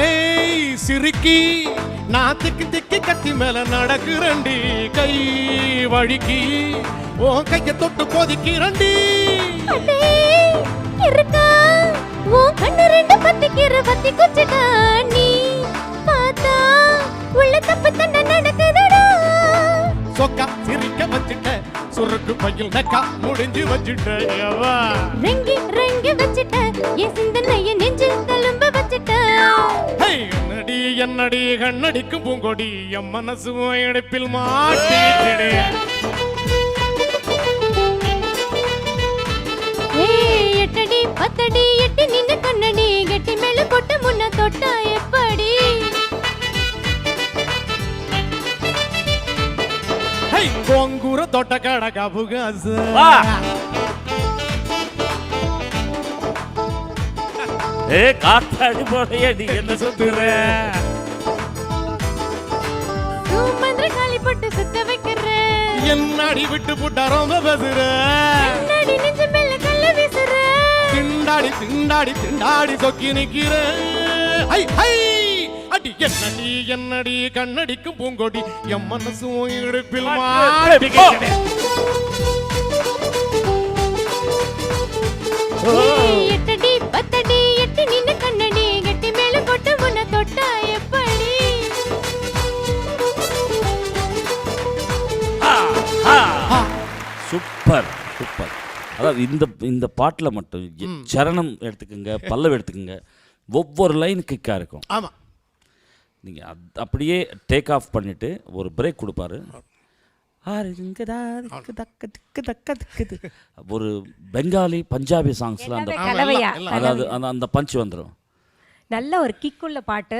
ஏய் சிரிக்கி நான் திக்கி திக்கி கத்தி மேல நடக்குறண்டி கை வழுக்கி உன் கைய தொட்டு கொதிக்கிறண்டி அடே, இருக்கா உன் கண்ணு ரெண்டு பத்திக்கிற பத்தி குச்சிட்டா நீ பார்த்தா உள்ள தப்பு தண்டை நடக்குதுடா. சொக்கா சிரிக்க வச்சுட்ட சுருக்கு பையில் நக்கா முடிஞ்சு வச்சுட்ட ரெங்கி ரெங்கி வச்சிட்ட என் சிந்தனைய நெஞ்சில் தழும்ப வச்சிட்ட. என்னடி என்னடி கண்ணடிக்கும் பூங்கொடி என் மனசு இடுப்பில் மாட்டிடுடே ஏய், எட்டடி பத்தடி எட்டி நின்னு கண்ணடி கெட்டி மேல போட்டு முன்ன தொட்டா எப்படி? கோங்கூர தொட்ட கடகா புகாச காத்தாடி போடையடி என்ன சுத்துற சுமந்திர காளி போட்டு சுத்த வைக்கிறேன். என்னடி விட்டு புட்டா ரொம்ப பேசுற கண்ணாடி நெஞ்சு மேல கல்ல வீசுற. திண்டாடி திண்டாடி திண்டாடி சொக்கி நிக்கிற ஐ ஐ அடி என்னடி என்னடி கண்ணடிக்கும் பூங்கொடி என் மனசு இடுப்பில் மாட்டிக்கிட்டே ஏய், எட்டடி பத்தடி எட்டி நின்னு கண்ணடி கெட்டி மேல போட்டு முன்ன தொட்டா எப்படி? Super super. அதாவது இந்த பாட்டில் மட்டும் சரணம் எடுத்துக்கோங்க, பல்லவி எடுத்துக்கோங்க, ஒவ்வொரு லைன் கிக்காக இருக்கும். ஆமா நீங்கள் அப்படியே டேக் ஆஃப் பண்ணிவிட்டு ஒரு பிரேக் கொடுப்பாரு. ஒரு பெங்காலி பஞ்சாபி சாங்ஸ்ல அந்த கலவையா அதாவது அந்த பஞ்ச் வந்துடும். நல்ல ஒரு கிக்குள்ள பாட்டு.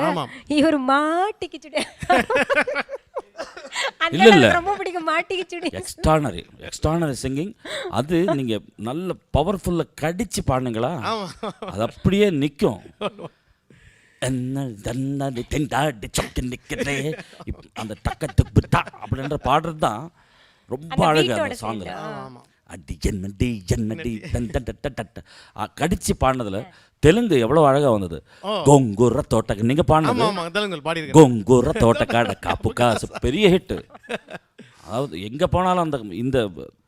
இவர் மாட்டிக்கிச்சுடு. இல்ல ரொம்ப பிடிக்கும் மாட்டிக்கிச்சுடு. Extraordinary singing. அது நீங்க நல்ல பவர்ஃபுல்லா கடிச்சு பாடுங்களா, அது அப்படியே நிற்கும். அந்த டக்கட்டு அப்படின்ற பாடுறது தான் ரொம்ப அழகு அந்த சாங்ல. அடி என்னடி என்னடி கடிச்சு பாடினதுல தெலுங்கு எவ்வளவு அழகா வந்தது. கோங்குர தோட்டக்க நீங்க பாடினது கோங்குர தோட்டக்காட காப்பு காசு பெரிய ஹிட். அதாவது எங்கே போனாலும் இந்த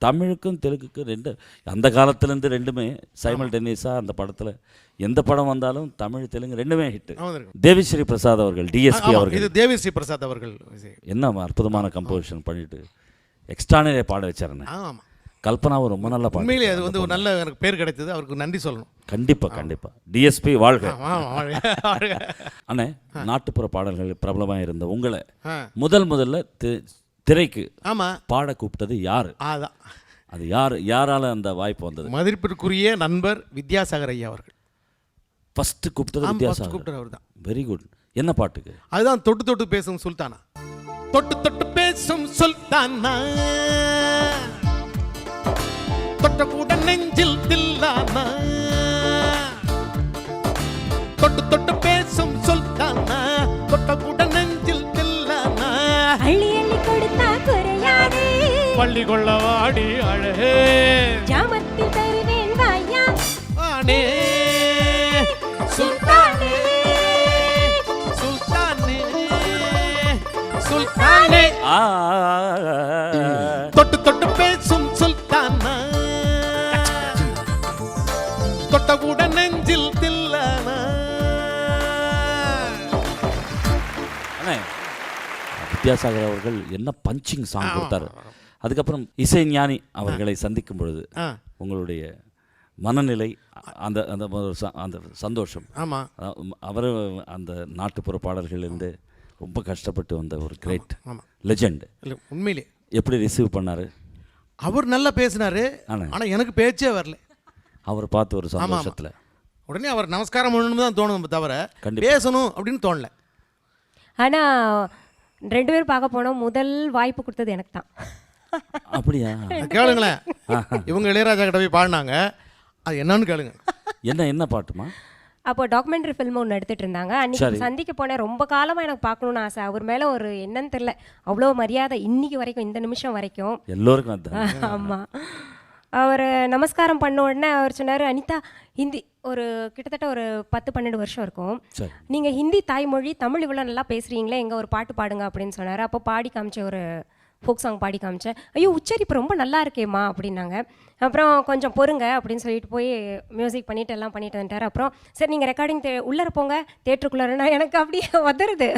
தமிழுக்கும் தெலுங்குக்கும் ரெண்டு அந்த காலத்துலேருந்து ரெண்டுமே சைமல்டேனியஸாக அந்த படத்தில் எந்த படம் வந்தாலும் தமிழ் தெலுங்கு ரெண்டுமே ஹிட். தேவிஸ்ரீ பிரசாத் அவர்கள், டிஎஸ்பி அவர்கள், தேவிஸ்ரீ பிரசாத் அவர்கள் என்ன அற்புதமான கம்போசிஷன் பண்ணிட்டு எக்ஸ்ட்ரானரியாக பாட வச்சாருன்னு. கல்பனாவும் ரொம்ப நல்லா பாடு. உண்மையிலே அது வந்து ஒரு நல்ல எனக்கு பேர் கிடைத்தது, அவருக்கு நன்றி சொல்லணும். கண்டிப்பாக டிஎஸ்பி வாழ்க. அண்ணே, நாட்டுப்புற பாடல்கள் பிரபலமாக இருந்த உங்களை முதல்ல திரைக்கு பாட கூப்பிட்டது யாரு? அது யாரால அந்த வாய்ப்பு வந்தது? மதிப்பிற்குரிய நண்பர் வித்யாசாகர் ஐயா அவர்கள் ஃபர்ஸ்ட் கூப்பிட்டது. வித்யாசாகர் அவர் தான். Very good. என்ன பாட்டுக்கு? அதுதான் தொட்டு தொட்டு பேசும் சுல்தானா. தொட்டு தொட்டு பேசும் சுல்தானா, தொட்ட கூட நெஞ்சில் தில்லானா, தொட்டு தொட்டு பேசும் சுல்தானா, தொட்ட கூட நெஞ்சில் தில்லானா, அள்ளி அள்ளி கொடுத்தா குறையாதே, பள்ளி கொள்ள வாடி அழகே, ஜாமத்தில் தருவேன் வாயா ஆனே சுல்தானே சுல்தானே சுல்தானே, தொட்டு தொட்டு பேசும் சுல்தானா, தொட்ட கூட நெஞ்சில் தில்லானா. வித்யாசாகர் அவர்கள் என்ன பஞ்சிங் சாங் கொடுத்தாரு. அதுக்கப்புறம் இசை ஞானி அவர்களை சந்திக்கும் பொழுது உங்களுடைய மனநிலை, அந்த அந்த அந்த சந்தோஷம். அவர் அந்த நாட்டுப்புற பாடல்களிலிருந்து ரொம்ப கஷ்டப்பட்டு வந்த ஒரு கிரேட் லெஜெண்ட். உண்மையிலே எப்படி ரிசீவ் பண்ணாரு? அவர் நல்லா பேசினாரு, ஆனால் எனக்கு பேச்சே வரல. அவர் பார்த்து ஒரு சந்தோஷத்தில் உடனே அவர் நமஸ்காரம் பண்ணணும்னு தான் தோணும் தவிர கண்டிப்பா. பேசணும் அப்படின்னு தோணல. ஆனால் 2 பேரும் பார்க்க போனோம், முதல் வாய்ப்பு கொடுத்தது எனக்கு தான். அப்படியா? கேளுங்களேன், இவங்க இளையராஜா கிட்ட போய் பாடினாங்க, அது என்னன்னு கேளுங்க. என்ன பாட்டுமா? அப்போ டாக்குமெண்ட்ரி ஃபில்ம் ஒன்று எடுத்துகிட்டு இருந்தாங்க. அன்றைக்கி சந்திக்க போனேன். ரொம்ப காலமாக எனக்கு பார்க்கணுன்னு ஆசை. அவர் மேலே ஒரு என்னன்னு தெரில, அவ்வளோ மரியாதை இன்னைக்கு வரைக்கும், இந்த நிமிஷம் வரைக்கும் எல்லோருக்கும். ஆமாம். அவர் நமஸ்காரம் பண்ண உடனே அவர் சொன்னார், அனிதா ஹிந்தி ஒரு கிட்டத்தட்ட ஒரு 10-12 வருஷம் இருக்கும், நீங்கள் ஹிந்தி தாய்மொழி, தமிழ் இவ்வளோ நல்லா பேசுகிறீங்களே, எங்கே ஒரு பாட்டு பாடுங்க அப்படின்னு சொன்னார். அப்போ பாடி காமிச்சேன், ஒரு ஃபோக் சாங் பாடி காமிச்சேன். ஐயோ உச்சரிப்பு ரொம்ப நல்லா இருக்கேம்மா அப்படின்னாங்க. அப்புறம் கொஞ்சம் பொறுங்க அப்படின்னு சொல்லிட்டு போய் மியூசிக் பண்ணிவிட்டு எல்லாம் பண்ணிட்டு வந்துட்டார். அப்புறம் சரி நீங்கள் ரெக்கார்டிங் உள்ளர போங்க தேட்டருக்குள்ளாரன்னா எனக்கு அப்படியே உதறுது.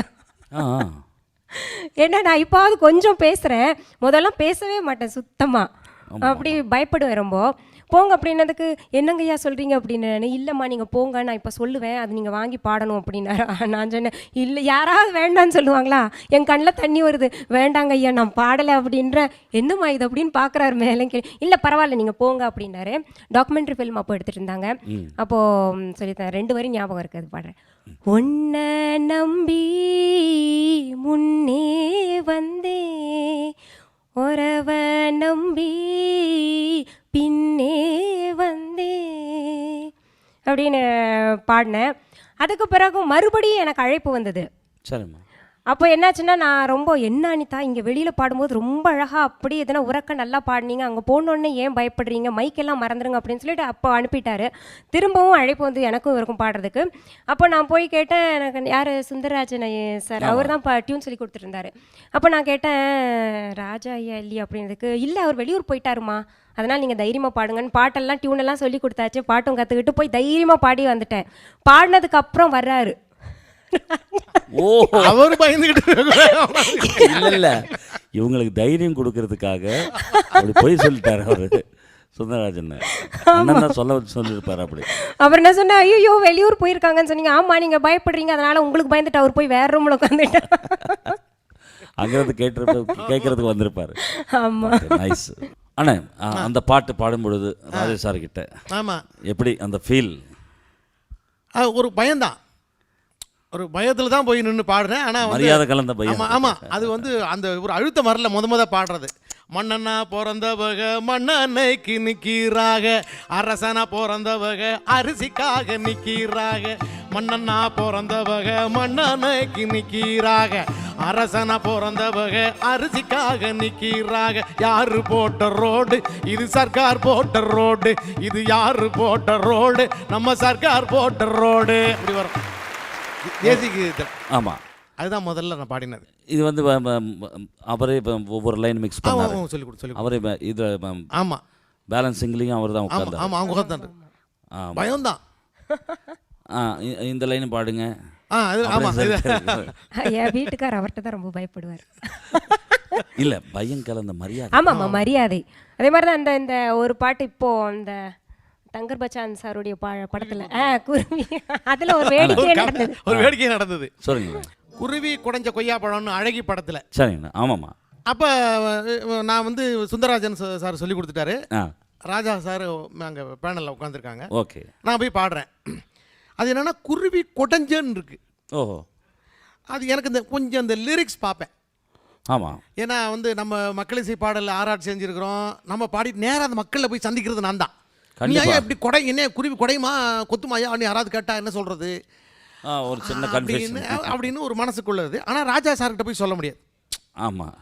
ஏன்னா நான் இப்போது கொஞ்சம் பேசுகிறேன், முதல்லாம் பேசவே மாட்டேன் சுத்தமாக, அப்படி பயப்படுவேன் ரொம்ப. போங்க அப்படின்னதுக்கு என்னங்கய்யா சொல்கிறீங்க அப்படின்னு. இல்லைம்மா நீங்கள் போங்க, நான் இப்போ சொல்லுவேன், அது நீங்கள் வாங்கி பாடணும் அப்படின்னாரு. நான் சொன்னேன், இல்லை யாராவது வேண்டான்னு சொல்லுவாங்களா, என் கண்ணில் தண்ணி வருது, வேண்டாங்க ஐயா நான் பாடலை அப்படின்ற. என்னம்மா இது அப்படின்னு பார்க்குறாரு மேலே. இல்லை பரவாயில்ல நீங்கள் போங்க அப்படின்னாரு. டாக்குமெண்ட்ரி ஃபில்ம் அப்போ எடுத்துகிட்டு இருந்தாங்க. அப்போது சொல்லித்தேன், 2 வரி ஞாபகம் இருக்குது, அது பாடுறேன். உன்னை நம்பி முன்னே வந்தே, ஒரவ நம்பி பின்னே வந்தே அப்படின்னு பாடினேன். அதுக்கு பிறகு மறுபடியும் எனக்கு அழைப்பு வந்தது. சரிம்மா. அப்போ என்னாச்சுன்னா, நான் ரொம்ப என்ன அனிதா இங்கே வெளியில் பாடும்போது ரொம்ப அழகாக அப்படி எதனா உறக்க நல்லா பாடினீங்க, அங்கே போனோடனே ஏன் பயப்படுறீங்க, மைக்கெல்லாம் மறந்துடுங்க அப்படின்னு சொல்லிட்டு அப்போ அனுப்பிட்டாரு. திரும்பவும் அழைப்பு வந்து எனக்கும் இவருக்கும் பாடுறதுக்கு. அப்போ நான் போய் கேட்டேன், எனக்கு யார் சுந்தரராஜன் சார், அவர் தான் டியூன் சொல்லி கொடுத்துருந்தாரு. அப்போ நான் கேட்டேன், ராஜா ஐயா இல்லையா அப்படின்றதுக்கு, இல்லை அவர் வெளியூர் போயிட்டாருமா, அதனால் நீங்கள் தைரியமாக பாடுங்கன்னு பாட்டெல்லாம் டியூனெல்லாம் சொல்லி கொடுத்தாச்சு. பாட்டும் கற்றுக்கிட்டு போய் தைரியமாக பாடி வந்துட்டேன். பாடினதுக்கு அப்புறம் வர்றாரு. ஓ, அவர் பயந்துகிட்டு இல்ல இவங்களுக்கு தைரியம் கொடுக்கறதுக்காக அப்படி போய் சொல்லிட்டாரு அவரு சுந்தரராஜன். அண்ணன் சொல்லிருப்பாரு அப்படி. அவர் என்ன சொன்னா, ஐயோ வெளியூர் போயிருக்காங்கன்னு சொன்னீங்க. ஆமா நீங்க பயப்படுறீங்க, அதனால உங்களுக்கு பயந்துட்டு அவர் போய் வேற ரூம்ல உட்காந்துட்டார். அங்கிருந்து கேட்கறதுக்கு வந்திருப்பாரு. ஆமா, நைஸ். அண்ணா அந்த பாட்டு பாடும்பொழுது ராஜேஷ் சார் கிட்ட ஆமா எப்படி அந்த ஃபீல்? ஒரு பயம்தான், ஒரு பயத்தில் தான் போய் நின்று பாடுறேன். ஆனால் மரியாதை கலந்த பயம். ஆமாம், அது வந்து அந்த ஒரு அழுத்தம் வரல. முத பாடுறது, மன்னனா பிறந்தவக மன்னனைக்கு நிற்கிறாக, அரசனா பிறந்தவக அரிசிக்காக நிற்கிறாக, மன்னனா பிறந்தவக மன்னனைக்கு நிற்கிறாக, அரசனா பிறந்தவக அரிசிக்காக நிற்கிறாக. யாரு போட்ட ரோடு இது, சர்க்கார் போட்ட ரோடு இது, யாரு போட்ட ரோடு நம்ம சர்க்கார் போட்ட ரோடு. அப்படி வரும் தேசிய கீதம். ஆமாம், அதுதான் முதல்ல நான் பாடினது. இது வந்து அவரே ஒவ்வொரு லைன் மிக்ஸ் பண்ணாரு, சொல்லி அவரே இது. ஆமாம், பேலன்சிங்லேயும் அவர் தான் உட்கார்ந்தார். ஆமாம், அவங்க உட்கார்ந்தாரு. பயம்தான். இந்த லைன் பாடுங்க. என் வீட்டுக்கார் அவர்கிட்ட தான் ரொம்ப பயப்படுவார். இல்லை பயம் கலந்த மரியாதை. ஆமாம்மா, மரியாதை. அதே மாதிரி தான் அந்த இந்த ஒரு பாட்டு இப்போ அந்த தங்கர் பச்சான் சாருடைய படத்துல குருவி, அதுல ஒரு வேடிக்கை நடந்தது. சொல்லுங்க. குருவி குடைஞ்ச கொய்யா பழம்னு அழகி படத்துல. சரிங்க. ஆமாம்மா. அப்போ நான் வந்து சுந்தரராஜன் சார் சொல்லி கொடுத்துட்டாரு, ராஜா சார் அங்கே பேனலில் உட்காந்துருக்காங்க. ஓகே. நான் போய் பாடுறேன். அது என்னன்னா குருவி கொடைஞ்சன்னு இருக்கு. ஓஹோ. அது எனக்கு இந்த கொஞ்சம் இந்த லிரிக்ஸ் பார்ப்பேன். ஆமாம். ஏன்னா வந்து நம்ம மக்களிசை பாடலில் ஆராய்ச்சி செஞ்சுருக்கிறோம், நம்ம பாடி நேராக அந்த மக்களை போய் சந்திக்கிறது நான் தான். நீ ஐயா இப்படி கொடை, என்ன குருவி கொடையுமா கொத்துமாயா அப்படின்னு யாராவது கேட்டால் என்ன சொல்கிறது, ஒரு சின்ன கன்ஃபியூஷன் அப்படின்னு ஒரு மனசுக்குள்ளது. ஆனால் ராஜா சார்கிட்ட போய் சொல்ல முடியாது. ஆமாம்,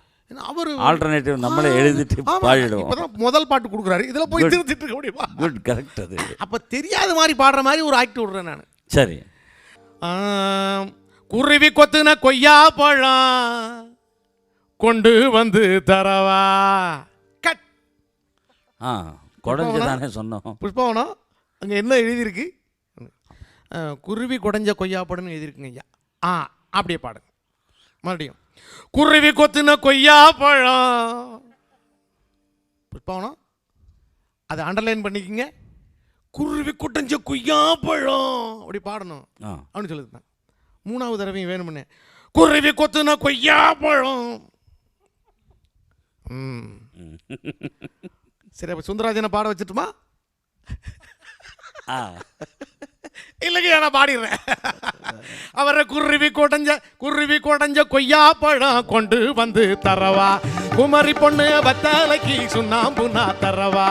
அவர் ஆல்டர்னேட்டிவ் நம்மளே எழுதிட்டு பாடிடுவோம். இப்போதான் முதல் பாட்டு கொடுக்குறாரு, இதில் போய் திருத்திட்டு இருக்க முடியுமா? Good, correct. அது அப்போ தெரியாத மாதிரி பாடுற மாதிரி ஒரு ஆக்ட் விடுறேன் நான். சரி. குருவி கொத்துன கொய்யா பழம் கொண்டு வந்து தரவா. கட். குடஞ்சி தானே சொன்னோம். புஷ்பவனம் அங்கே என்ன எழுதியிருக்கு, குருவி குடைஞ்ச கொய்யாப்படன்னு எழுதியிருக்குங்க ஐயா. அப்படியே பாடுங்க மறுபடியும். குருவி கொத்துன கொய்யா பழம். புஷ்பவனம் அதை அண்டர்லைன் பண்ணிக்கங்க. குருவி குடைஞ்ச கொய்யா பழம் அப்படி பாடணும் அப்படின்னு சொல்லியிருந்தேன். 3வது தடவையும் வேணும்னே குருவி கொத்துன கொய்யா பழம். சரி, அப்போ சுந்தரராஜனை பாட வச்சுட்டுமா? ஆ இல்லைங்க நான் பாடிடுறேன். அவரை குருவி கொடைஞ்ச கொய்யா பழம் கொண்டு வந்து தரவா, குமரி பொண்ணு வத்தாலைக்கு சுண்ணாம்புனா தரவா.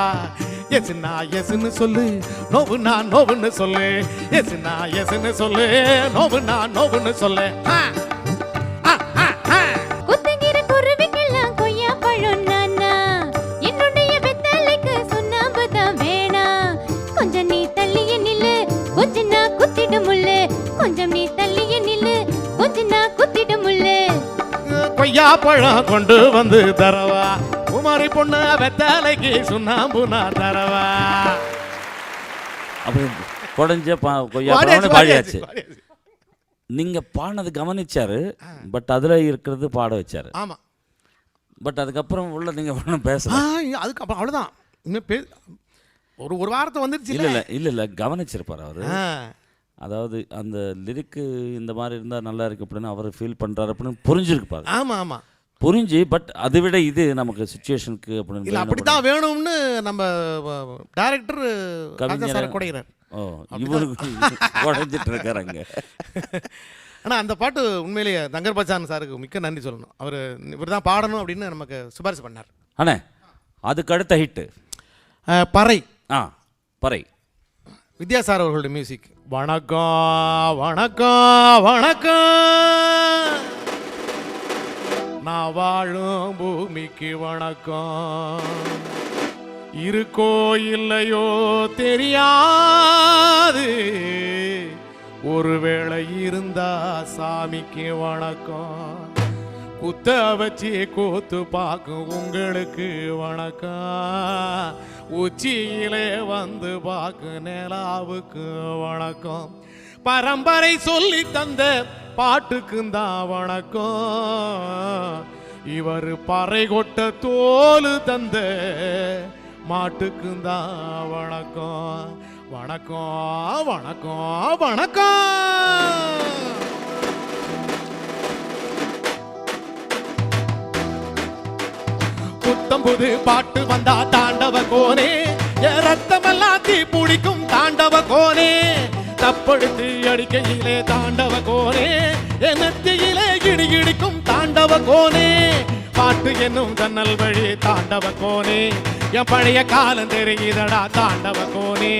எஸ்னா எஸ்ன்னு சொல்லு, நோவுனா நோவுன்னு சொல்லு, எஸ்னா எஸ்ன்னு சொல்லு, நோவுனா நோவுன்னு சொல்லு. குத்தங்கிற குருவிக்கெல்லாம் கொய்யா பழம் நானா, என்னுடைய வெத்தலைக்கு சுண்ணாம்பு தான் வேணா. கொஞ்சம் நீ தள்ளிய நில்லு, கொஞ்சம் நான் குத்திட முள்ளு. கொஞ்சம் நீ தள்ளிய நில்லு, கொஞ்சம் நான் குத்திட முள்ளு. கொய்யா பழம் கொண்டு வந்து தரவா, குமரி பொண்ணு வெத்தாலைக்கு சுண்ணாம்புனா தரவா. அப்படி குடஞ்ச கொய்யா பழம்னு பாடியாச்சு. நீங்க பாடினது கவனிச்சாரு, பட் அதுல இருக்கிறது பாட வச்சாரு. ஆமா. பட் அதுக்கப்புறம் உள்ள நீங்க ஒன்றும் பேசல. அதுக்கப்புறம் அவ்வளோதான். இன்னும் ஒரு வாரத்தை வந்துருச்சு. இல்ல கவனிச்சிருப்பார் அவரு. அதாவது அந்த லிரிக்கு இந்த மாதிரி இருந்தா நல்லா இருக்கு அப்படின்னு அவர் ஃபீல் பண்றாரு அப்படின்னு புரிஞ்சிருப்பாரு. ஆமா ஆமா புரிஞ்சு, பட் அதை விட இது நமக்கு சுச்சுவேஷனுக்கு அப்படின்னு இல்ல அப்படித்தான் வேணும்னு நம்ம டைரக்டர் கவிஞர் குடைகிறார். ஓ, இவருக்கு குடைஞ்சிட்டு இருக்காருங்க. ஆனால் அந்த பாட்டு உண்மையிலேயே தங்கர் பச்சான் சாருக்கு மிக்க நன்றி சொல்லணும். அவர் இவர் தான் பாடணும் அப்படின்னு நமக்கு சிபாரிசு பண்ணார். அண்ணே அதுக்கு அடுத்த ஹிட்டு பறை. பறை வித்யாசார் அவர்களுடைய மியூசிக். வணக்கம் வணக்கம் வணக்கம், நான் வாழும் பூமிக்கு வணக்கம். இருக்கோ இல்லையோ தெரியாது, ஒருவேளை இருந்தா சாமிக்கு வணக்கம். குத்த வச்சு கூத்து பார்க்கும் உங்களுக்கு வணக்கம். உச்சியிலே வந்து பார்க்கும் நிலாவுக்கு வணக்கம். பரம்பரை சொல்லி தந்த பாட்டுக்கும் தான் வணக்கம். இவர் பறை கொட்ட தோல் தந்த மாட்டுக்கும் தான் வணக்கம். வணக்கம் வணக்கம் வணக்கம். புத்தம்புது பாட்டு வந்தா தாண்டவ கோனே, ரத்தமெல்லாம் தீ பிடிக்கும் தாண்டவ கோனே. தப்படுத்து அடிக்கையிலே தாண்டவ கோனே, நெத்தியிலே இடி இடிக்கும் தாண்டவ கோனே. பாட்டு என்னும் ஜன்னல் வழி தாண்டவ கோனே, என் பழைய காலம் தெரியுதடா தாண்டவ கோனே.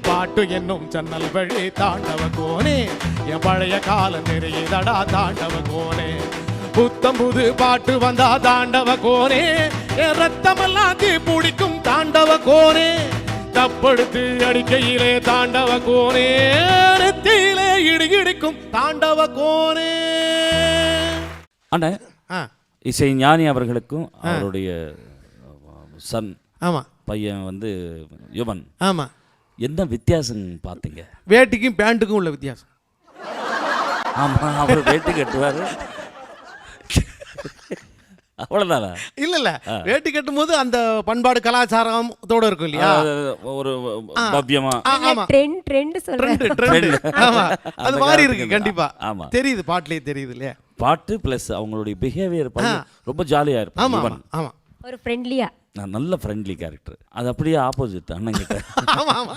பாட்டு என்னும் ஜன்னல் வழி தாண்டவ கோனே, என் பழைய காலம் தெரியுதடா தாண்டவ கோனே. புத்தம் புது பாட்டு வந்தா தாண்டவ கோனே, என் ரத்தமெல்லாம் தீ பிடிக்கும் தாண்டவ கோனே. தப்படுத்து அடிக்கையிலே தாண்டவ கோனே, நெத்தியிலே இடி இடிக்கும் தாண்டவ கோனே. அண்ணே இசை ஞானி அவர்களுக்கும் அவருடைய சன் பையன் வந்து யுவன், ஆமா, என்ன வித்தியாசம் பார்த்தீங்க? வேட்டிக்கும் பேண்ட்டுக்கும் உள்ள வித்தியாசம். ஆமா, அவர் வேட்டி கட்டுவாரு அவ்வளவுதானா? இல்ல இல்ல, வேட்டி கட்டும் போது அந்த பண்பாடு கலாச்சாரத்தோட இருக்கும் இல்லையா, ஒரு பவ்யமா. ட்ரெண்ட் சொல்றேன். ஆமா, அது மாதிரி இருக்கு கண்டிப்பா. ஆமா, தெரியுது, பாட்டுலயே தெரியுது இல்லையா. பாட்டு பிளஸ் அவங்களுடைய பிஹேவியர் ரொம்ப ஜாலியா இருக்கும். ஆமா ஆமா, ஒரு ஃப்ரெண்ட்லியா, நல்ல ஃப்ரெண்ட்லி கேரக்டர். அது அப்படியே ஆப்போசிட் அண்ணன் கிட்ட. ஆமா ஆமா,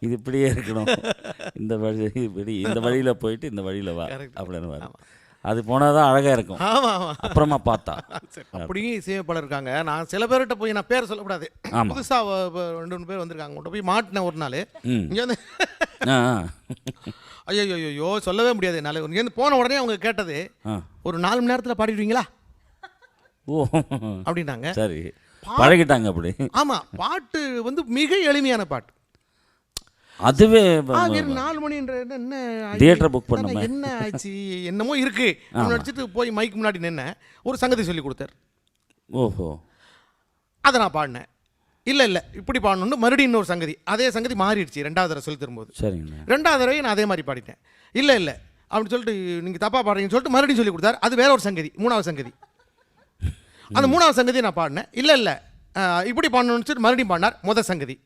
இது இப்படியே இருக்கணும், இந்த வழி இப்படி, இந்த வழியில போயிட்டு இந்த வழியில வா அப்படின்னு. அது போனாதான் அழகா இருக்கும். ஆமா ஆமா, அப்புறமா பார்த்தா அப்படியும் இசையமைப்பாளர் இருக்காங்க. நான் சில பேர்கிட்ட போய், நான் பேர் சொல்லக்கூடாது, புதுசா 2 பேர் வந்திருக்காங்க, உங்கள்கிட்ட போய் மாட்டினேன் ஒரு நாள். இங்க வந்து ஐயோ சொல்லவே முடியாது என்னால. இங்கேருந்து போன உடனே அவங்க கேட்டது, ஒரு 4 மணி நேரத்தில் பாடிடுவீங்களா ஓ அப்படின்னாங்க. சரி, பழகிட்டாங்க அப்படி. ஆமா, பாட்டு வந்து மிக எளிமையான பாட்டு. அதுவே 4 மணின்ற என்ன தியேட்டர் புக் பண்ண என்ன ஆச்சு, என்னமோ இருக்கு நினச்சிட்டு போய் மைக்கு முன்னாடி நின்ன ஒரு சங்கதி சொல்லி கொடுத்தார். ஓஹோ, அதை நான் பாடினேன். இல்லை இப்படி பாடணும்னு மறுபடியும் இன்னொரு சங்கதி, அதே சங்கதி மாறிடுச்சு 2வது தடவை சொல்லி தரும்போது. சரிங்க, 2வது தடவை நான் அதே மாதிரி பாடிட்டேன். இல்லை அப்படின்னு சொல்லிட்டு நீங்கள் தப்பாக பாடுறீங்கன்னு சொல்லிட்டு மறுபடியும் சொல்லி கொடுத்தாரு. அது வேற ஒரு சங்கதி, 3வது சங்கதி. அந்த 3வது சங்கதி நான் பாடினேன். இல்லை இப்படி பாடணும்னு சொல்லிட்டு மறுபடியும் பாடினார் முதல் சங்கதி.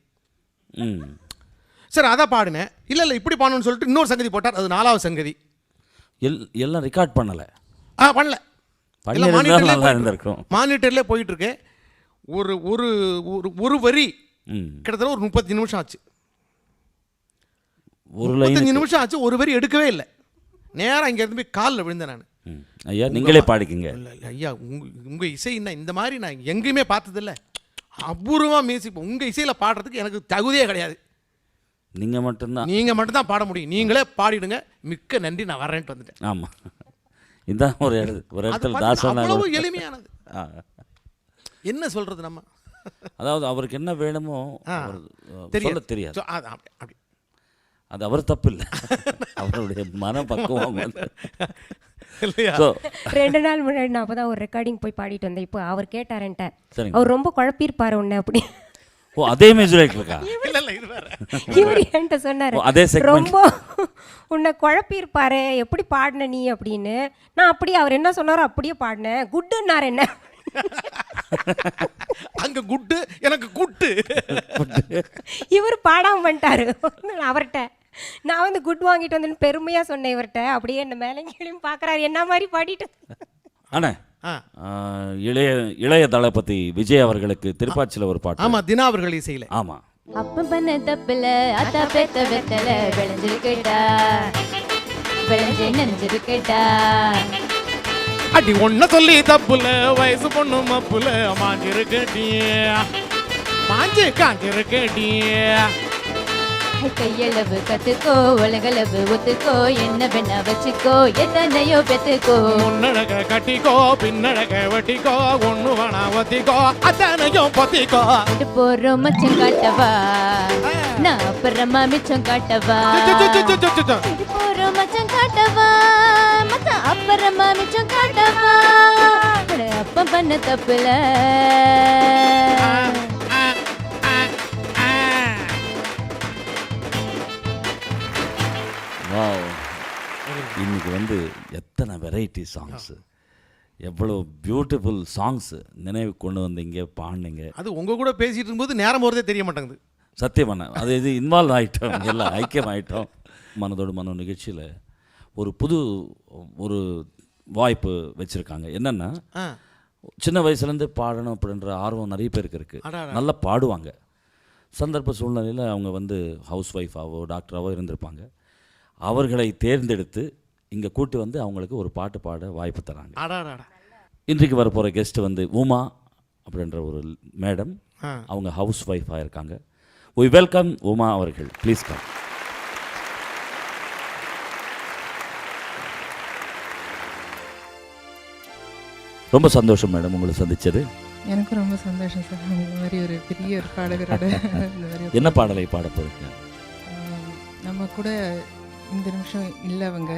சரி, அதை பாடினேன். இல்லை இப்படி பாடணும்னு சொல்லிட்டு இன்னொரு சங்கதி போட்டார், அது 4வது சங்கதி. எல்லாம் ரெக்கார்ட் பண்ணலை. பண்ணல, மானிட்டர்லேயே போயிட்டு இருக்கு. ஒரு ஒரு ஒரு வரி கிட்டத்தட்ட ஒரு 30 நிமிஷம் ஆச்சு. ஒரு 35 லைன் நிமிஷம் ஆச்சு, ஒரு வரி எடுக்கவே இல்லை. நேராக இங்கே இருந்து போய் காலில் விழுந்தேன் நான். ஐயா நீங்களே பாடிக்கிங்க. இல்லை ஐயா, உங்கள் இசை இந்த மாதிரி நான் எங்கேயுமே பார்த்ததில்ல. அபூர்வமாக மியூசிக். உங்கள் இசையில் பாடுறதுக்கு எனக்கு தகுதியே கிடையாது. நீங்கள் மட்டும்தான். நீங்கள் மட்டும்தான் பாட முடியும். நீங்களே பாடிடுங்க. மிக்க நன்றி, நான் வரேன்ட்டு வந்துட்டேன். ஆமாம், இதுதான் ஒரு இடத்துல தாசன் அவ்வளவு எளிமையானது. என்ன சொல்கிறது நம்ம? அதாவது அவருக்கு என்ன வேணுமோ சொல்ல தெரியாது. அப்படி அது அவர் தப்பு இல்லை, அவருடைய மன பக்குவம் இல்லையா? 2 நாள் முன்னாடி நான் அப்போ தான் ஒரு ரெக்கார்டிங் போய் பாடிட்டு வந்தேன். இப்போ அவர் கேட்டாரன்ட்ட, சரிங்க. அவர் ரொம்ப குழப்பியிருப்பாரு உன்னை அப்படி. ஓ அதே மியூசிக் இருக்கா? இல்லை இல்லை, இது வேற. இவர் என்கிட்ட சொன்னாரு, அதே ரொம்ப உன்னை குழப்பியிருப்பாரு, எப்படி பாடின நீ அப்படின்னு. நான் அப்படியே அவர் என்ன சொன்னாரோ அப்படியே பாடினேன். குட்டுன்னார் என்ன. அங்க குட்டு, எனக்கு குட்டு. இவர் பாடாம பண்ணிட்டாரு. அவர்கிட்ட நான் வந்து குட் வாங்கிட்டு வந்தேன்னு பெருமையா சொன்னேன் இவர்கிட்ட. அப்படியே என்ன மேலே கீழையும் பார்க்குறாரு, என்ன மாதிரி பாடிட்டு. அண்ணா இளைய தளபதி விஜய் அவர்களுக்கு திருப்பாச்சியில் ஒரு பாட்டு. ஆமா, தினா அவர்கள் இசையில. ஆமா. அப்ப பண்ண தப்புல அத்தா பெத்த வெத்தல விளைஞ்சிருக்கேட்டா, விளைஞ்சு நெஞ்சிருக்கேட்டா. அடி ஒன்ன சொல்லி தப்புல வயசு பொண்ணு மப்புல மாஞ்சு காஞ்சிருக்கேட்டி. கையளவு கத்துக்கோ, உலகளவு ஒத்துக்கோ, என்ன வேணா வச்சுக்கோ, எத்தனையோ பெத்துக்கோ. முன்னழக கட்டிக்கோ, பின்னழக வெட்டிக்கோ, ஒண்ணு வேணா ஒத்திக்கோ, அத்தனையும் பொத்திக்கோ. இது போறோம் மச்சம் காட்டவா, நான் அப்புறமா மிச்சம் காட்டவா. இது போறோம் மச்சம் காட்டவா, மத்த அப்புறமா மிச்சம் காட்டவா. அப்ப பண்ண தப்புல இன்னைக்கு வந்து எத்தனை வெரைட்டி சாங்ஸ், எவ்வளோ பியூட்டிஃபுல் சாங்ஸ் நினைவு கொண்டு வந்தீங்க, பாடினீங்க. அது உங்க கூட பேசிட்டு இருக்கும்போது நேரம் போகிறதே தெரிய மாட்டேங்குது. சத்தியமான அது இது இன்வால்வ் ஆகிட்டோம், எல்லாம் ஐக்கியம் ஆகிட்டோம். மனதோடு மனம் நிகழ்ச்சியில் ஒரு புது ஒரு வாய்ப்பு வச்சுருக்காங்க. என்னென்னா, சின்ன வயசுலேருந்து பாடணும் அப்படின்ற ஆர்வம் நிறைய பேருக்கு இருக்குது. நல்லா பாடுவாங்க. சந்தர்ப்ப சூழ்நிலையில் அவங்க வந்து ஹவுஸ் ஒய்ஃபாவோ டாக்டராகவோ இருந்திருப்பாங்க. அவர்களை தேர்ந்தெடுத்து இங்கே கூட்டி வந்து அவங்களுக்கு ஒரு பாட்டு பாட வாய்ப்பு தராங்க. இன்றைக்கு வரப்போகிற கெஸ்ட் வந்து உமா அப்படின்ற ஒரு மேடம். அவங்க ஹவுஸ் ஒய்ஃபாக இருக்காங்க. we welcome உமா அவர்கள். Please come. ரொம்ப சந்தோஷம் மேடம் உங்களை சந்திச்சது. எனக்கு ரொம்ப சந்தோஷம் சார். இந்த மாதிரி ஒரு பெரிய ஒரு பாடகரோட என்ன பாடலை பாட போறீங்க? நம்ம கூட இந்த நிமிஷம் இல்லவங்க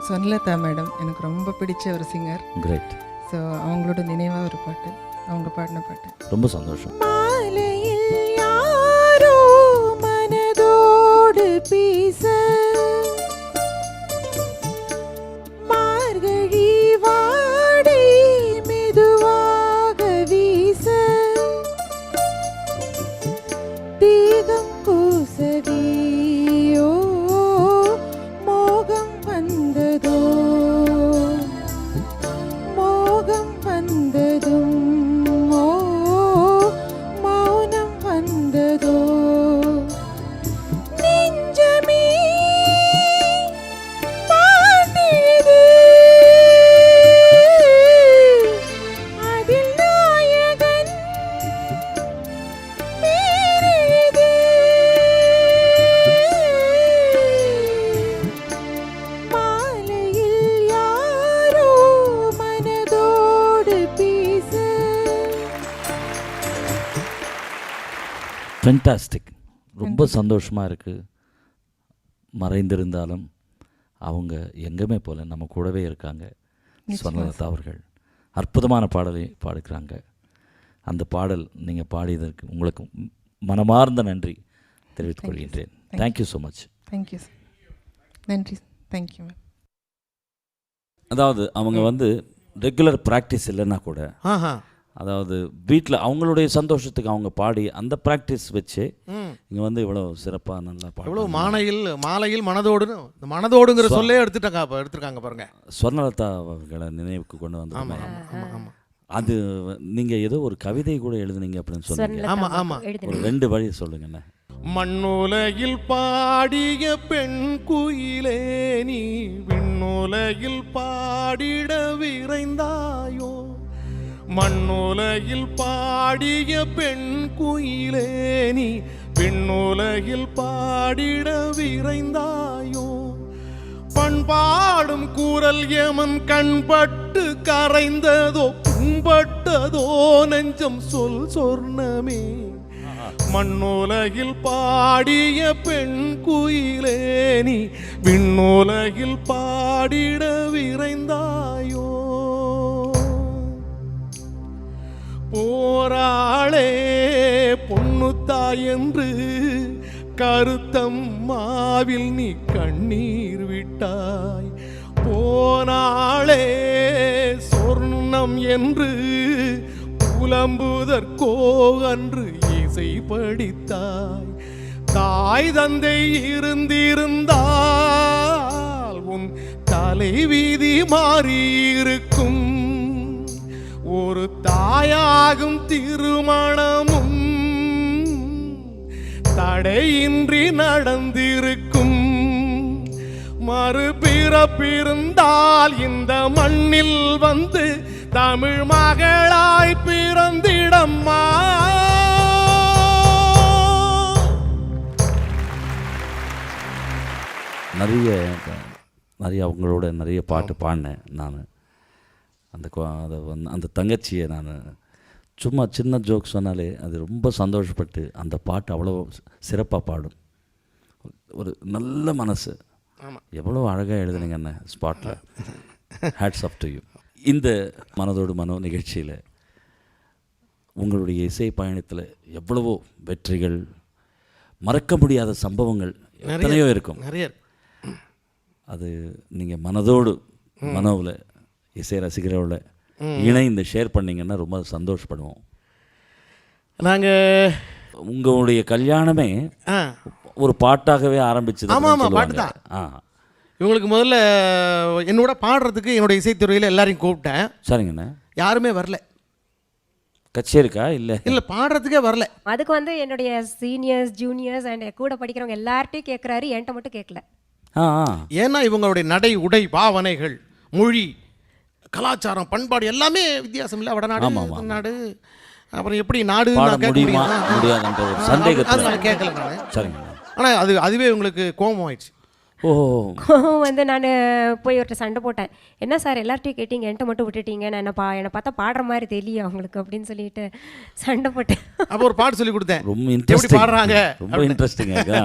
சொர்ணலதா மேடம், எனக்கு ரொம்ப பிடிச்ச ஒரு சிங்கர். கிரேட். ஸோ அவங்களோட நினைவாக ஒரு பாட்டு, அவங்க பாடின பாட்டு. ரொம்ப சந்தோஷம். மாலையில் யாரோ மனதோடு பேச, மார்கழி வாடை மெதுவாக வீச, தேகம் கூசதியோ மோகம் வந்ததோ, மோகம் வந்ததும் ஓ மௌனம் வந்ததோ, நெஞ்சமே பாடியது அதில் நாயகன் பேரெழுது. மாலையில் யாரோ மனதோடு பேச. ஃபென்டாஸ்டிக். ரொம்ப சந்தோஷமாக இருக்குது. மறைந்திருந்தாலும் அவங்க எங்கேயுமே போல நம்ம கூடவே இருக்காங்க. சொர்ணலதா அவர்கள் அற்புதமான பாடலை பாடுக்கிறாங்க. அந்த பாடல் நீங்கள் பாடியதற்கு உங்களுக்கு மனமார்ந்த நன்றி தெரிவித்துக் கொள்கின்றேன். Thank you so much. Thank you sir. நன்றி. Thank you ma'am. அதாவது அவங்க வந்து ரெகுலர் ப்ராக்டிஸ் இல்லைன்னா கூட, அதாவது வீட்டில் அவங்களுடைய சந்தோஷத்துக்கு அவங்க பாடி அந்த ப்ராக்டிஸ் வச்சு இங்கே வந்து இவ்வளோ சிறப்பாக நல்லா பாடு. இவ்வளோ மாலையில் மனதோடுன்னு, இந்த மனதோடுங்கிற சொல்லே எடுத்துருக்காங்க பாருங்க. சொர்ணலதா அவர்களை நினைவுக்கு கொண்டு வந்து அது நீங்கள் ஏதோ ஒரு கவிதை கூட எழுதுனீங்க அப்படின்னு சொன்னீங்க. ஆமாம் ஆமாம். ஒரு 2 வழி சொல்லுங்கண்ணே. மண்ணுலகில் பாடிய பெண் குயிலே நீ விண்ணுலகில் பாடிட விரைந்தாயோ. மண்ணுலகில் பாடிய பெண் குயிலே நீ விண்ணுலகில் பாடிட விரைந்தாயோ. பண்பாடும் கூறல் எமன் கண்பட்டு கரைந்ததோ புண்பட்டதோ நெஞ்சம் சொல் சொர்ணமே. மண்ணுலகில் பாடிய பெண் குயிலே நீ விண்ணுலகில் பாடிட விரைந்தாயோ. போராளே பொன்னுத்தாய் என்று கருத்தம்மாவில் நீ கண்ணீர் விட்டாய். போனாளே சொர்ணம் என்று புலம்புதற்கோ அன்று இசை படித்தாய். தாய் தந்தை இருந்திருந்தால் உன் தலைவீதி மாறியிருக்கும். ஒரு தாயாகும் திருமணமும் தடையின்றி நடந்திருக்கும். மறுபிறப்பிருந்தால் இந்த மண்ணில் வந்து தமிழ் மகளாய் பிறந்திடம்மா. நிறைய அவங்களோட நிறைய பாட்டு பாடினேன் நான். அந்த தங்கச்சியை நான் சும்மா சின்ன ஜோக் சொன்னாலே அது ரொம்ப சந்தோஷப்பட்டு அந்த பாட்டு அவ்வளோ சிறப்பாக பாடும். ஒரு நல்ல மனசு. எவ்வளோ அழகாக எழுதுனீங்க என்ன ஸ்பாட்டில். Hats off to you. இந்த மனதோடு மனோ நிகழ்ச்சியில் உங்களுடைய இசை பயணத்தில் எவ்வளவோ வெற்றிகள், மறக்க முடியாத சம்பவங்கள் எத்தனையோ இருக்கும். நிறைய. அது நீங்கள் மனதோடு மனோவில் இசை ரசிகரோட இணைந்து ஷேர் பண்ணிங்கன்னா ரொம்ப சந்தோஷப்படுவோம். நாங்கள் உங்களுடைய கல்யாணமே ஒரு பாட்டாகவே ஆரம்பிச்சது. ஆமாம், பாட்டு தான். இவங்களுக்கு முதல்ல என்னோட பாடுறதுக்கு என்னோட இசைத்துறையில் எல்லாரையும் கூப்பிட்டேன். சரிங்கண்ணா. யாருமே வரல. கச்சேரிக்கா? இல்லை பாடுறதுக்கே வரல. அதுக்கு வந்து என்னுடைய சீனியர்ஸ் ஜூனியர்ஸ் அண்ட் கூட படிக்கிறவங்க எல்லார்ட்டையும் கேட்குறாரு, என்கிட்ட மட்டும் கேட்கல. ஏன்னா இவங்களுடைய நடை, உடை, பாவனைகள், மொழி, கலாச்சாரம், பண்பாடு எல்லாமே வித்தியாசம் இல்லை. வடநாடு, தமிழ்நாடு, அப்புறம் எப்படி நாடு கேட்கல நான். சரிங்க. ஆனால் அதுவே உங்களுக்கு கோபம் ஆயிடுச்சு. கோபம் வந்து நான் போய் ஒருத்தர் சண்டை போட்டேன். என்ன சார் எல்லார்ட்டையும் கேட்டீங்க, என்கிட்ட மட்டும் விட்டுட்டீங்க, நான் என்னை பார்த்தா பாடுற மாதிரி தெரியல அவங்களுக்கு அப்படின்னு சொல்லிட்டு சண்டை போட்டேன். அப்போ ஒரு பாட்டு சொல்லி கொடுத்தேன். ரொம்ப இன்ட்ரெஸ்டிங் பாடுறாங்க. ரொம்ப இன்ட்ரெஸ்டிங்காக.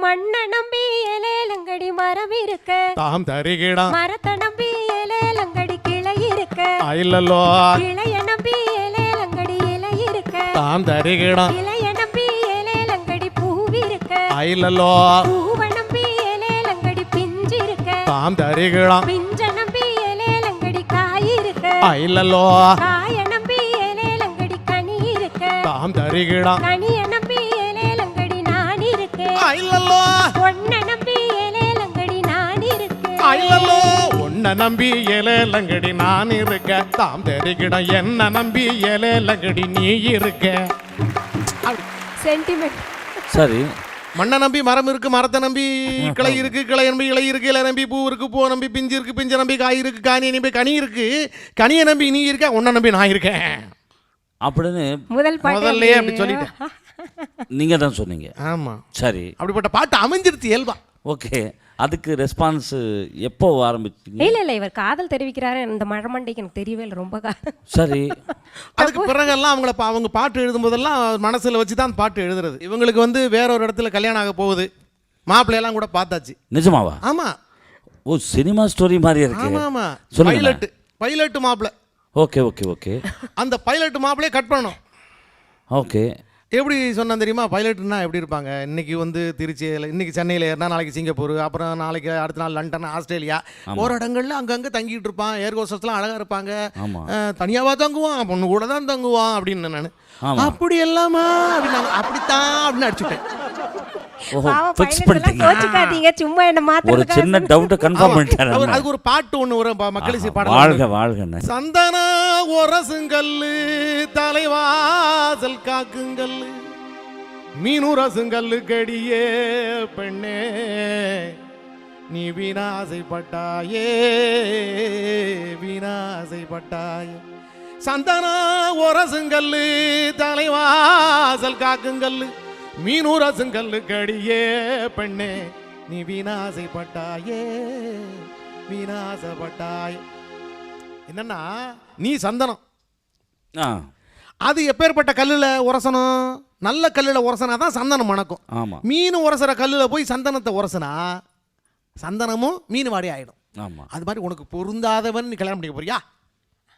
மண்ணை நம்பி இலையலங்கடி மரம் இருக்க, தாம் தருகிடா மரத்தை நம்பி இலையலங்கடி கிளை இருக்க, இல்லல்லோ கிளைய நம்பி இலையலங்கடி இலை இருக்க, தாம் தருகிடா இலைய நம்பி இலையலங்கடி பூவி இருக்க, இல்லல்லோ பூவை நம்பி இலையலங்கடி பிஞ்சு இருக்க, தாம் தருகிடா பிஞ்ச நம்பி இலையலங்கடி காய் இருக்க, இல்லல்லோ காய நம்பி இலையலங்கடி கனி இருக்க, தாம் தருகிடா கனிய நம்பி இலையலங்கடி நான் இருக்க, இல்லல்லோ ஒன்ன நம்பி இலையலங்கடி நான் இருக்க, இல்லல்லோ உன்னை நம்பி இலையலங்கடி நான் இருக்க, தாம் தருகிடா என்ன நம்பி இலையலங்கடி நீ இருக்க. சென்டிமெண்ட். சரி. மண்ணை நம்பி மரம் இருக்கு, மரத்தை நம்பி கிளை இருக்கு, கிளை நம்பி இலை இருக்கு, இலை நம்பி பூ இருக்கு, பூ நம்பி பிஞ்சு இருக்கு, பிஞ்சை நம்பி காய் இருக்கு, காணியை நம்பி கனி இருக்கு, கனியை நம்பி நீ இருக்க, உன்னை நம்பி நான் இருக்கேன் அப்படின்னு முதல்லயே அப்படி சொல்லிட்டேன். நீங்க தான் சொன்னீங்க. ஆமா. சரி. அப்படிப்பட்ட பாட்டு அமைஞ்சிருச்சு இயல்பா. ஓகே. அதுக்கு ரெஸ்பான்ஸ் எப்போ ஆரம்பிச்சீங்க? இல்ல இவர் காதல் தெரிவிக்கிறாரு இந்த மழமண்டைக்கு எனக்கு தெரியவே இல்லை ரொம்ப சரி. அதுக்கு பிறகெல்லாம் அவங்க பாட்டு எழுதும் போதெல்லாம் மனசுல வச்சு தான் பாட்டு எழுதுறது. இவங்களுக்கு வந்து வேற ஒரு இடத்துல கல்யாணம் ஆக போகுது, மாப்பிள்ளையெல்லாம் கூட பார்த்தாச்சு. நிஜமாவா? ஆமா. ஓ, சினிமா ஸ்டோரி மாதிரி இருக்கு. ஆமா. சொல்லுங்க. பைலட் மாப்பிள்ளை. Okay okay okay. அந்த பைலட் மாப்பிள்ளையை கட் பண்ணணும். ஓகே. எப்படி சொன்னா தெரியுமா? பைலட்னா எப்படி இருப்பாங்க? இன்னைக்கு வந்து திருச்சியில், இன்னைக்கு சென்னையில் ஏறினா நாளைக்கு சிங்கப்பூர், அப்புறம் நாளைக்கு அடுத்த நாள் லண்டன், ஆஸ்திரேலியா, ஒரு இடங்கள்ல அங்கங்கே தங்கிட்டு இருப்பான். ஏர் ஹோஸ்டஸ்லாம் அழகாக இருப்பாங்க. தனியாவா தங்குவான், பொண்ணு கூட தான் தங்குவான் அப்படின்னு நான் அப்படி எல்லாமா அப்படின்னாங்க. அப்படித்தான் அப்படின்னு அடிச்சுட்டேன். சும்மா என்ன மாத்த ஒரு சின்ன டவுட் கன்ஃபார்ம் பண்ணிட்டாரு. அதுக்கு ஒரு பாட்டு ஒன்று ஒரு மக்களிசை பாடல். வாழ்க வாழ்க. சந்தன ஒரசுங்கல்லு தலைவாசல் காக்குங்கல்லு, மீனுரசுங்கல்லு கடியே பெண்ணே நீ வீணாசைப்பட்டாயே வீணாசைப்பட்டாயே சந்தனா ஒரசுங்கல்லு தலைவாசல் காக்குங்கல்லு மீனுரசுங்கல்லு கடியே பெண்ணே நீ வீணாசைப்பட்டாயே வீணாசைப்பட்டாயே. என்னன்னா நீ சந்தனம், ஆ அது எப்பேற்பட்ட கல்லில் உரசணும்? நல்ல கல்லில் உரசனா தான் சந்தனம் மணக்கும். ஆமாம் மீன் உரசுற கல்லில் போய் சந்தனத்தை உரசனா சந்தனமும் மீன் வாடி ஆகிடும். ஆமாம். அது மாதிரி உனக்கு பொருந்தாதவன் நீ கல்யாணம் பண்ணிக்க போறியா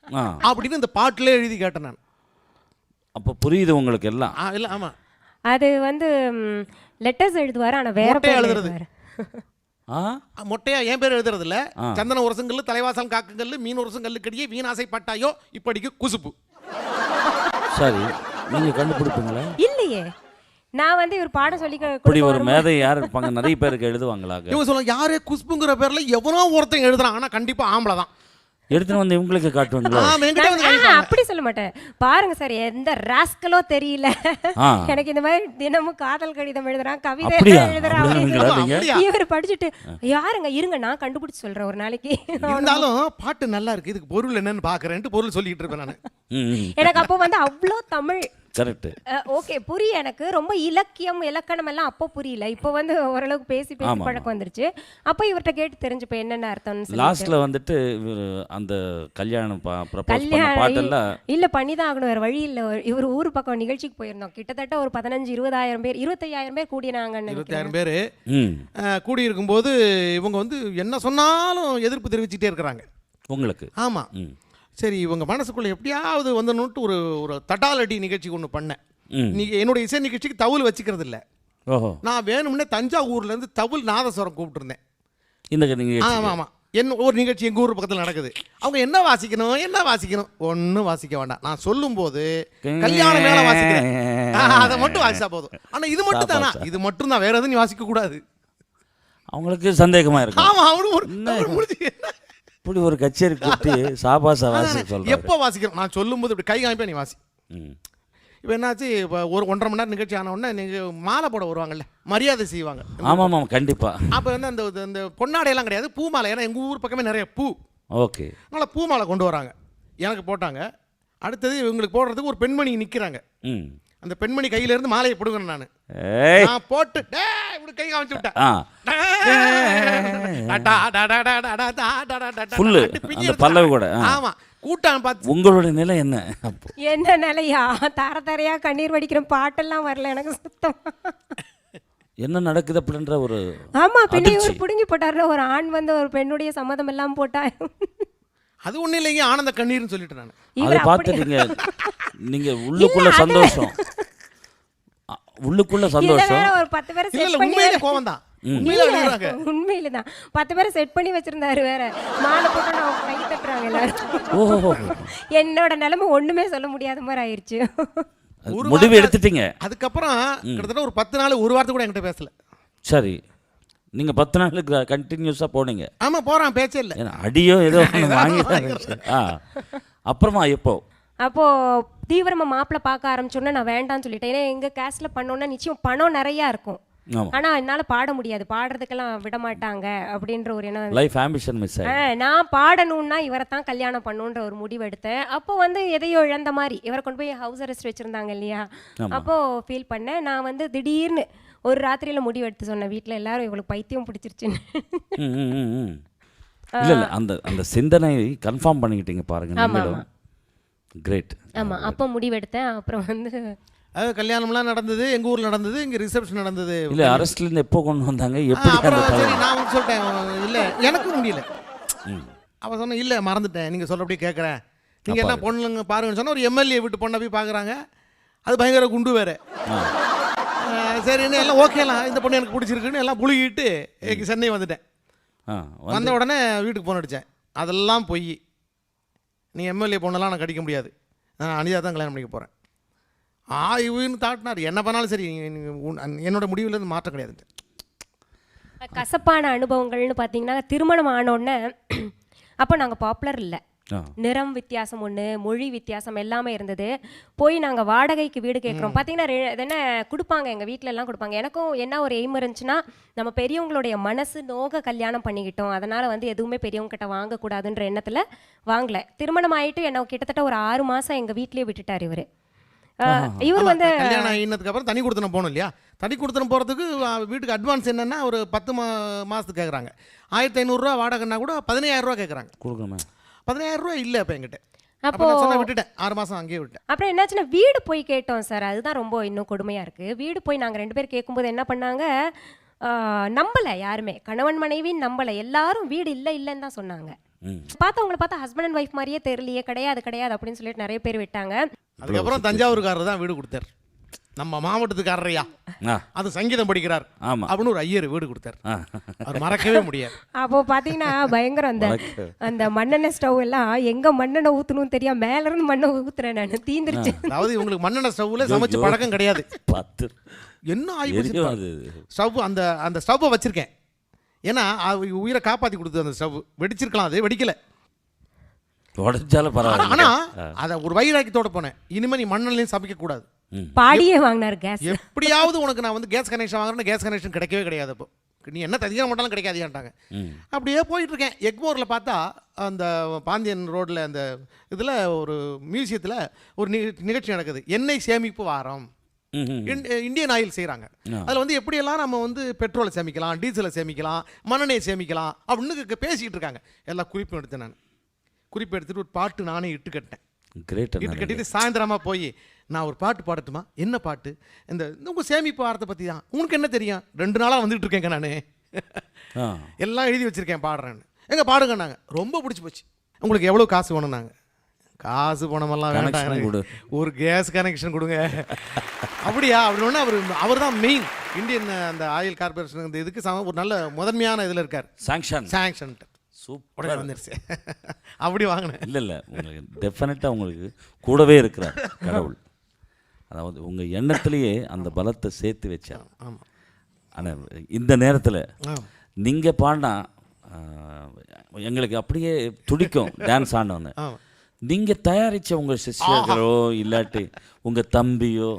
ஆ அப்படின்னு இந்த பாட்டிலே எழுதி கேட்டேன் நான். அப்போ புரியுது உங்களுக்கு எல்லாம். இல்லை ஆமாம், அது வந்து லெட்டர்ஸ் எழுதுவார், ஆனால் வேற மொட்டையா பேர் எழுதுறது. எழுதுவார். ஆ மொட்டையா என் பேர் எழுதுறது இல்ல. ஆ. சந்தன உரசுங்கல்லு தலைவாசல் காக்குங்கல்லு மீன் உரசுங்கல்லு கடியே வீணாசைப்பட்டாயோ இப்படிக்கு குசுப்பு. சரி, நீங்கள் கண்டுபிடிப்பீங்களா? இல்லையே, நான் வந்து இவர் பாடம் சொல்லி இப்படி ஒரு மேதை யார் இருப்பாங்க? நிறைய பேருக்கு எழுதுவாங்களாக? இவங்க சொல்லுவாங்க யாரே குசுப்புங்கிற பேர்ல எவனோ ஒருத்தன் எழுதுறான், ஆனா கண்டிப்பா ஆம்பளை தான். எடுத்துன்னு வந்து இவங்களுக்கு காட்டுவாங்களா? என்கிட்ட வந்து காமிப்பாங்க. அப்படி சொல்ல மாட்டேன். பாருங்க சார், எந்த ராஸ்கலோ தெரியல, ஆ. எனக்கு இந்த மாதிரி தினமும் காதல் கடிதம் எழுதுறான், கவிதை அப்படியா? எழுதுறான் அப்படிங்களா நீங்க? அப்படியா? இவர் படிச்சுட்டு யாருங்க இருங்க நான் கண்டுபிடிச்சு சொல்றேன் ஒரு நாளைக்கு. இருந்தாலும் பாட்டு நல்லா இருக்கு, இதுக்கு பொருள் என்னன்னு பாக்குறேன்ட்டு பொருள் சொல்லிட்டு இருப்பேன் நான். எனக்கு அப்போ வந்து அவ்வளோ தமிழ் கரெக்ட். ஓகே புரிய, எனக்கு ரொம்ப இலக்கியம் இலக்கணம் எல்லாம் அப்போ புரியல. இப்போ வந்து ஓரளவுக்கு பேசி பேசி ஆமா, பழக்கம் வந்துருச்சு. அப்போ இவர்கிட்ட கேட்டு தெரிஞ்சுப்பேன் என்னென்ன அர்த்தம்னு. லாஸ்ட்ல வந்துட்டு இவரு அந்த கல்யாணம் ப்ரப்போஸ் பண்ண பாட்டெல்லாம் இல்ல பண்ணிதான் ஆகணும், வேற வழி இல்ல. இவர் ஊர் பக்கம் நிகழ்ச்சிக்கு போயிருந்தோம், கிட்டத்தட்ட ஒரு 15-20,000 பேர் 25,000 பேர் கூடினாங்கன்னு 25,000 பேரு ம் கூடி இருக்கும்போது இவங்க வந்து என்ன சொன்னாலும் எதிர்ப்பு தெரிவிச்சுட்டே இருக்கிறாங்க உங்களுக்கு. ஆமா. ம் சரி இவங்க மனசுக்குள்ள எப்படியாவது வந்துன்னுட்டு ஒரு ஒரு தட்டாலடி நிகழ்ச்சி ஒன்று பண்ணேன். ம். நீ என்னுடைய இசை நிகழ்ச்சிக்கு தவுல் வச்சுக்கிறது இல்லை. ஓஹோ. நான் வேணும்னே தஞ்சாவூர்ல இருந்து தவுல் நாதஸ்வரம் கூப்பிட்டுருந்தேன். இந்த நீங்கள் ஆமாம் ஆமாம், ஒரு நிகழ்ச்சி எங்கள் ஊர் பக்கத்தில் நடக்குது. அவங்க என்ன வாசிக்கணும் ஒன்றும் வாசிக்க வேண்டாம். நான் சொல்லும்போது கல்யாண மேலே வாசிக்கிறேன், அதை மட்டும் வாசிச்சா போதும். ஆனால் இது மட்டும் தானா, இது மட்டும் தான், வேற எதுவும் நீ வாசிக்க கூடாது. அவங்களுக்கு சந்தேகமா இருக்கு. ஆமாம் அவனு முடிச்சு இப்படி ஒரு கச்சேரி கூப்பிட்டு சாபாசா வாசி சொல்கிறேன். எப்போ வாசிக்கிறோம் நான் சொல்லும்போது இப்படி கை காமிப்பேன், நீ வாசி. ம் இப்போ என்னாச்சு, இப்போ ஒரு 1.5 மணி நேரம் நிகழ்ச்சி ஆன உடனே நீங்கள் மாலை போட வருவாங்கல்ல, மரியாதை செய்வாங்க. ஆமாம் ஆமாம் கண்டிப்பாக. அப்போ வந்து அந்த பொன்னாடையெல்லாம் கிடையாது, பூ மாலை. ஏன்னா எங்கள் ஊர் பக்கமே நிறைய பூ. ஓகே. அதனால் பூ மாலை கொண்டு வராங்க, எனக்கு போட்டாங்க. அடுத்தது இவங்களுக்கு போடுறதுக்கு ஒரு பெண்மணி நிற்கிறாங்க. ம் அந்த பெண்மணி கையிலேருந்து மாலையை பிடுங்கணும். ஏய் நான் போட்டு இப்படி கை காமிச்சு விட்டேன். ஆ ஃபுல்லு அந்த பல்லவி கூட. ஆமா, கூட்டம் பார்த்து உங்களுடைய நிலை என்ன அப்போ? என்ன நிலையா, தரையா கண்ணீர் வடிக்கிற பாட்டெல்லாம் வரல எனக்கு சுத்தம். என்ன நடக்குது அப்படின்ற ஒரு ஆமா, பின்ன அதிர்ச்சி. இவர் புடுங்கி போட்டாருல, ஒரு ஆண் வந்து ஒரு பெண்ணுடைய சம்மதம் எல்லாம் போட்டா. அது ஒன்றும் இல்லைங்க, ஆனந்த கண்ணீர்னு சொல்லிட்டு நான். அதை பார்த்துட்டீங்க நீங்க உள்ளுக்குள்ள சந்தோஷம், உள்ளுக்குள்ள சந்தோஷம். ஒரு 10 பேரை இல்ல செட் இல்ல பண்ணி உண்மையிலே கோவம் தான், உண்மையிலே அழுகுறாங்க. உண்மையில தான் 10 பேரை செட் பண்ணி வச்சிருந்தாரு, வேற மாலை போட்டு அவங்க கை தட்டுறாங்க எல்லாரும். ஓஹோ. என்னோட நிலைமை ஒண்ணுமே சொல்ல முடியாத மாதிரி ஆயிடுச்சு. முடிவு எடுத்துட்டீங்க. அதுக்கப்புறம் கிட்டத்தட்ட ஒரு 10 நாள் ஒரு வாரத்துக்கு கூட என்கிட்ட பேசல. சரி, நீங்க 10 நாளுக்கு கண்டினியூஸா போனீங்க? ஆமா போறான், பேச்சே இல்லை. ஏன்னா அடியோ ஏதோ வாங்கி. அப்புறமா எப்போ? அப்போ தீவிரமா மாப்பிள்ளை பார்க்க ஆரம்பிச்சோன்னா நான் வேண்டாம்னு சொல்லிட்டேன். ஏன்னா எங்க கேஸ்ட்ல பண்ணோன்னா நிச்சயம் பணம் நிறைய இருக்கும், ஆமா. ஆனா என்னால பாட முடியாது, பாடுறதுக்கெல்லாம் விட மாட்டாங்க அப்படின்ற ஒரு எண்ணம். லைஃப் ஆம்பிஷன் மிஸ் ஆயி. நான் பாடணும்னா இவரை தான் கல்யாணம் பண்ணுன்ற ஒரு முடிவு எடுத்தேன். அப்போ வந்து எதையோ இழந்த மாதிரி, இவரை கொண்டு போய் ஹவுஸ் அரெஸ்ட் வச்சிருந்தாங்க இல்லையா, அப்போ ஃபீல் பண்ணேன். நான் வந்து திடீர்னு ஒரு ராத்திரியில முடிவு எடுத்து சொன்னேன் வீட்டில் எல்லாரும் இவளுக்கு பைத்தியம் பிடிச்சிருச்சுன்னு. இல்ல இல்ல அந்த அந்த சிந்தனை கன்ஃபார்ம் பண்ணிக்கிட்டீங்க பாருங்க. நீங்களும் கிரேட். ஆமா, அப்போ முடிவெடுத்தேன். அப்புறம் வந்து அது கல்யாணம்லாம் நடந்தது, எங்க ஊர்ல நடந்தது, இங்க ரிசப்ஷன் நடந்தது. இல்ல அரஸ்ட்ல இருந்து எப்போ கொண்டு வந்தாங்க, எப்படி? அப்புறம் சரி நான் வந்து சொல்லிட்டேன், இல்ல எனக்கு முடியல. அவ சொன்ன இல்ல மறந்துட்டேன், நீங்க சொல்றபடியே கேட்கறேன், நீங்க என்ன பொண்ணுங்க பாருங்கன்னு சொன்னா ஒரு எம்எல்ஏ வீட்டு பொண்ணை போய் பார்க்குறாங்க. அது பயங்கர குண்டு வேற. சரின்னு எல்லாம் ஓகேலாம், இந்த பொண்ணு எனக்கு பிடிச்சிருக்குன்னு எல்லாம் புழுகிட்டு சென்னை வந்துட்டேன். வந்த உடனே வீட்டுக்கு ஃபோன் அடித்தேன். அதெல்லாம் பொய், நீ எம்எல்ஏ பொண்ணெல்லாம் நான் கடிக்க முடியாது, நான் அனிதா தான் கல்யாணம் பண்ணிக்க போகிறேன். இவன்னு தாட்டினார். என்ன பண்ணாலும் சரி, என்னோட முடிவுலேருந்து மாற்றம் கிடையாது. கசப்பான அனுபவங்கள்னு பார்த்தீங்கன்னா, திருமணம் ஆனோடனே அப்போ நாங்கள் பாப்புலர் இல்லை, நிறம் வித்தியாசம் ஒன்று, மொழி வித்தியாசம் எல்லாமே இருந்தது. போய் நாங்கள் வாடகைக்கு வீடு கேட்குறோம். பார்த்தீங்கன்னா என்ன கொடுப்பாங்க, எங்கள் வீட்டில எல்லாம் கொடுப்பாங்க. எனக்கும் என்ன ஒரு எய்ம் இருந்துச்சுன்னா, நம்ம பெரியவங்களுடைய மனசு நோக கல்யாணம் பண்ணிக்கிட்டோம், அதனால் வந்து எதுவுமே பெரியவங்க கிட்ட வாங்கக்கூடாதுன்ற எண்ணத்தில் வாங்கலை. திருமணம் ஆகிட்டு என்ன கிட்டத்தட்ட ஒரு 6 மாதம் எங்கள் வீட்லேயே விட்டுட்டார் இவர். இவர் வந்து கல்யாணம் ஆகினதுக்கு அப்புறம் தனி கொடுத்தனம் போகணும் இல்லையா? தனி கொடுத்தனம் போகிறதுக்கு வீட்டுக்கு அட்வான்ஸ் என்னென்னா ஒரு 10 மாதத்துக்கு கேட்குறாங்க. 1500 வாடகைன்னா கூட 15000 கேட்குறாங்க. கொடுக்கணுமே. 15000 இல்லை இப்போ என்கிட்ட. அப்போ விட்டுட்டேன், 6 மாதம் அங்கேயே விட்டேன். அப்புறம் என்னாச்சுன்னா வீடு போய் கேட்டோம் சார். அதுதான் ரொம்ப இன்னும் கொடுமையாக இருக்குது. வீடு போய் நாங்கள் 2 பேர் கேட்கும்போது என்ன பண்ணாங்க, நம்பலை யாருமே, கணவன் மனைவின்னு நம்பலை. எல்லாரும் வீடு இல்லைன்னு தான் சொன்னாங்க. பார்த்தவங்களை பார்த்தா ஹஸ்பண்ட் அண்ட் ஒய்ஃப் மாதிரியே தெரியலையே, கிடையாது அப்படின்னு சொல்லிட்டு நிறைய பேர் விட்டாங்க. அதுக்கப்புறம் தஞ்சாவூர்காரர் தான் வீடு கொடுத்தார். நம்ம மாவட்டத்துக்காரரையா, அது சங்கீதம் படிக்கிறார் அப்படின்னு ஒரு ஐயர் வீடு கொடுத்தார். அவர் மறக்கவே முடியாது. அப்போ பார்த்தீங்கன்னா பயங்கரம். அந்த மண்ணெண்ணெய் ஸ்டவ் எல்லாம் எங்க மண்ணெண்ணெய் ஊற்றணும்னு தெரியாம மேல இருந்து மண்ணை ஊத்துறேன் நான், தீந்துருச்சு. அதாவது இவங்களுக்கு மண்ணெண்ணெய் ஸ்டவ்ல சமைச்சு பழக்கம் கிடையாது. என்ன ஆகி ஸ்டவ், அந்த ஸ்டவ்வை வச்சிருக்கேன். ஏன்னா உயிரை காப்பாற்றி கொடுத்தது அந்த ஸ்டவ். வெடிச்சிருக்கலாம், அது வெடிக்கல. ஆனா அதை ஒரு வைராக்கியத்தோட போனேன், இனிமே நீ மண்ணெண்ணையும் சமைக்க கூடாது. பாடியே வாங்கினார் கேஸ். எப்படியாவது உனக்கு நான் வந்து கேஸ் கனெக்ஷன் வாங்குறேன். கேஸ் கனெக்ஷன் கிடைக்கவே கிடையாது. அப்போ நீ என்ன தனியாக மாட்டாலும் கிடைக்காதுன்ட்டாங்க. அப்படியே போயிட்டு இருக்கேன். எக்மோரில் பார்த்தா அந்த பாந்தியன் ரோட்டில் அந்த இதில் ஒரு மியூசியத்தில் ஒரு நிகழ்ச்சி நடக்குது. எண்ணெய் சேமிப்பு வாரம். இந்தியன் ஆயில் செய்கிறாங்க. அதில் வந்து எப்படியெல்லாம் நம்ம வந்து பெட்ரோலை சேமிக்கலாம், டீசலை சேமிக்கலாம், மண்ணெண்ணெயை சேமிக்கலாம் அப்படின்னு பேசிக்கிட்டு இருக்காங்க. எல்லாம் குறிப்பு எடுத்தேன். நான் குறிப்பு எடுத்துகிட்டு ஒரு பாட்டு நானே இட்டு கட்டினேன். இட்டு கட்டிட்டு சாயந்தரமாக போய் நான் ஒரு பாட்டு பாடட்டுமா? என்ன பாட்டு? இந்த உங்கள் சேமிப்பு வாரத்தை பற்றி தான். உனக்கு என்ன தெரியும்? 2 நாளாக வந்துட்டு இருக்கேங்க நான், எல்லாம் எழுதி வச்சுருக்கேன், பாடுறேன்னு. எங்கே பாடுங்க நாங்கள். ரொம்ப பிடிச்சி போச்சு. உங்களுக்கு எவ்வளோ காசு வேணும்? நாங்கள் காசு பணமெல்லாம் வேண்டாம், ஒரு கேஸ் கனெக்ஷன் கொடுங்க. அப்படியா? அப்படின்னா அவர் தான் மெயின் இந்தியன் அந்த ஆயில் கார்பரேஷன் இந்த இதுக்கு ஒரு நல்ல முதன்மையான இதில் இருக்கார். சாங்ஷன் சூப்பராக வந்துருச்சு. அப்படி வாங்கினேன். இல்லை உங்களுக்கு டெஃபினட்டாக உங்களுக்கு கூடவே இருக்கிறார் கடவுள். அதாவது உங்கள் எண்ணத்துலேயே அந்த பலத்தை சேர்த்து வச்சார். ஆமாம். ஆனால் இந்த நேரத்தில் நீங்கள் பாடினா எங்களுக்கு அப்படியே துடிக்கும் டான்ஸ் ஆனோன்னு. நீங்கள் தயாரித்த உங்கள் சிஷ்யர்களோ இல்லாட்டி உங்கள் தம்பியோ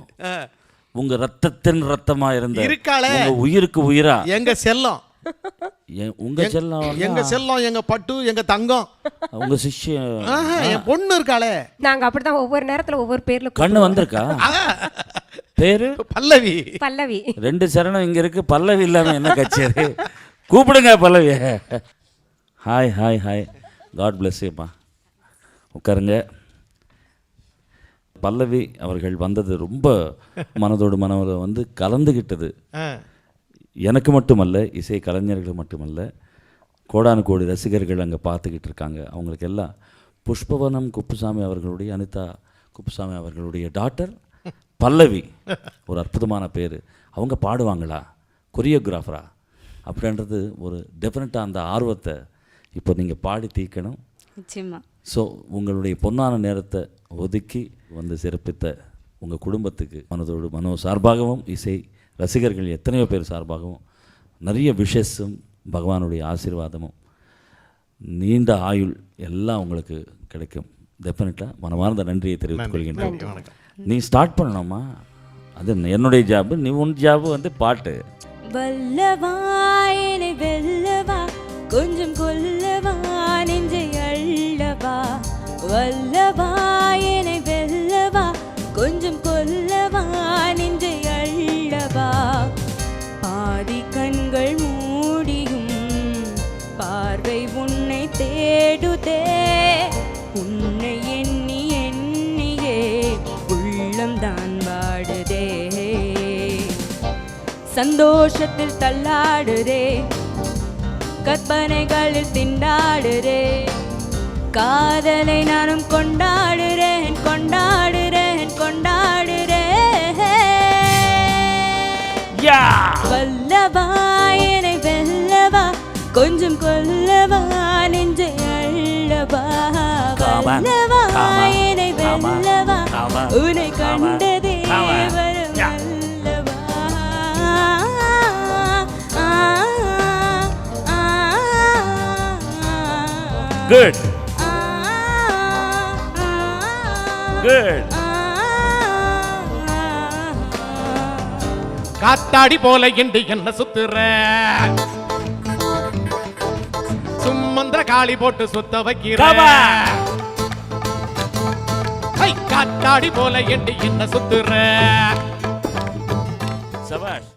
உங்கள் ரத்தத்தின் ரத்தமாக இருந்த உங்கள் உயிருக்கு உயிரா எங்க செல்லம், உங்க செல்லம், எங்க செல்லம், எங்க பட்டு, எங்க தங்கம், உங்க சிஷ்ய என் பொண்ணு இருக்காளே. நாங்க அப்படிதான் ஒவ்வொரு நேரத்துல ஒவ்வொரு பேர்ல கண்ணு வந்திருக்கா. பேரு பல்லவி. 2 சரணம் இங்க இருக்கு. பல்லவி இல்லாம என்ன கச்சேரி? கூப்பிடுங்க Pallavi. Hi hi hi. God bless யூப்பா. உட்காருங்க. பல்லவி அவர்கள் வந்தது ரொம்ப மனதோடு மனதில் வந்து கலந்துகிட்டது. எனக்கு மட்டுமல்ல, இசை கலைஞர்கள் மட்டுமல்ல, கோடானு கோடி ரசிகர்கள் அங்கே பார்த்துக்கிட்டு இருக்காங்க. அவங்களுக்கு எல்லாம் புஷ்பவனம் குப்புசாமி அவர்களுடைய, அனிதா குப்புசாமி அவர்களுடைய டாட்டர் பல்லவி. ஒரு அற்புதமான பேர். அவங்க பாடுவாங்களா, கொரியோகிராஃபரா அப்படின்றது ஒரு டெஃபினட்டாக அந்த ஆர்வத்தை இப்போ நீங்கள் பாடி தீர்க்கணும். நிச்சயமா. ஸோ உங்களுடைய பொன்னான நேரத்தை ஒதுக்கி வந்து சிறப்பித்த உங்கள் குடும்பத்துக்கு மனதோடு மனோ சார்பாகவும், இசை ரசிகர்கள் எத்தனையோ பேர் சார்பாகவும் நிறைய விஷஸும் பகவானுடைய ஆசீர்வாதமும் நீண்ட ஆயுள் எல்லாம் உங்களுக்கு கிடைக்கும். டெஃபினட்டாக மனமார்ந்த நன்றியை தெரிவித்துக் கொள்கின்றேன். நீ ஸ்டார்ட் பண்ணணுமா? அது என்னுடைய ஜாபு. நீ உன் ஜாபு வந்து பாட்டு. வல்லவா என்னை வெல்லவா, கொஞ்சம் கொல்லவா நெஞ்சை அள்ளவா. வல்லவா என்னை வெல்லவா, கொஞ்சம் கொல்லவா நெஞ்சை அள்ளவா. பாதி கண்கள் மூடியும் பார்வை உன்னை தேடுதே. உன்னை எண்ணி எண்ணியே உள்ளம்தான் வாடுதே. சந்தோஷத்தில் தள்ளாடுதே, கற்பனைகளில் திண்டாடுதே. காதலை நானும் கொண்டாடுறேன் கொண்டாடுறேன் கொண்டாடுறேன். வல்லவா என்னை வெல்லவா, கொஞ்சம் கொல்லவா நெஞ்சை அள்ளவா. வல்லவா என்னை வெல்லவா, உன்னை கண்டதே வரும் அல்லவா. Good. குட். காத்தாடி போல எண்டு என்ன சுத்துற, சும்மந்திர காளி போட்டு சுத்த வைக்கிற. Come on. காத்தாடி போல எண்டு என்ன சுத்துற. சபாஷ்.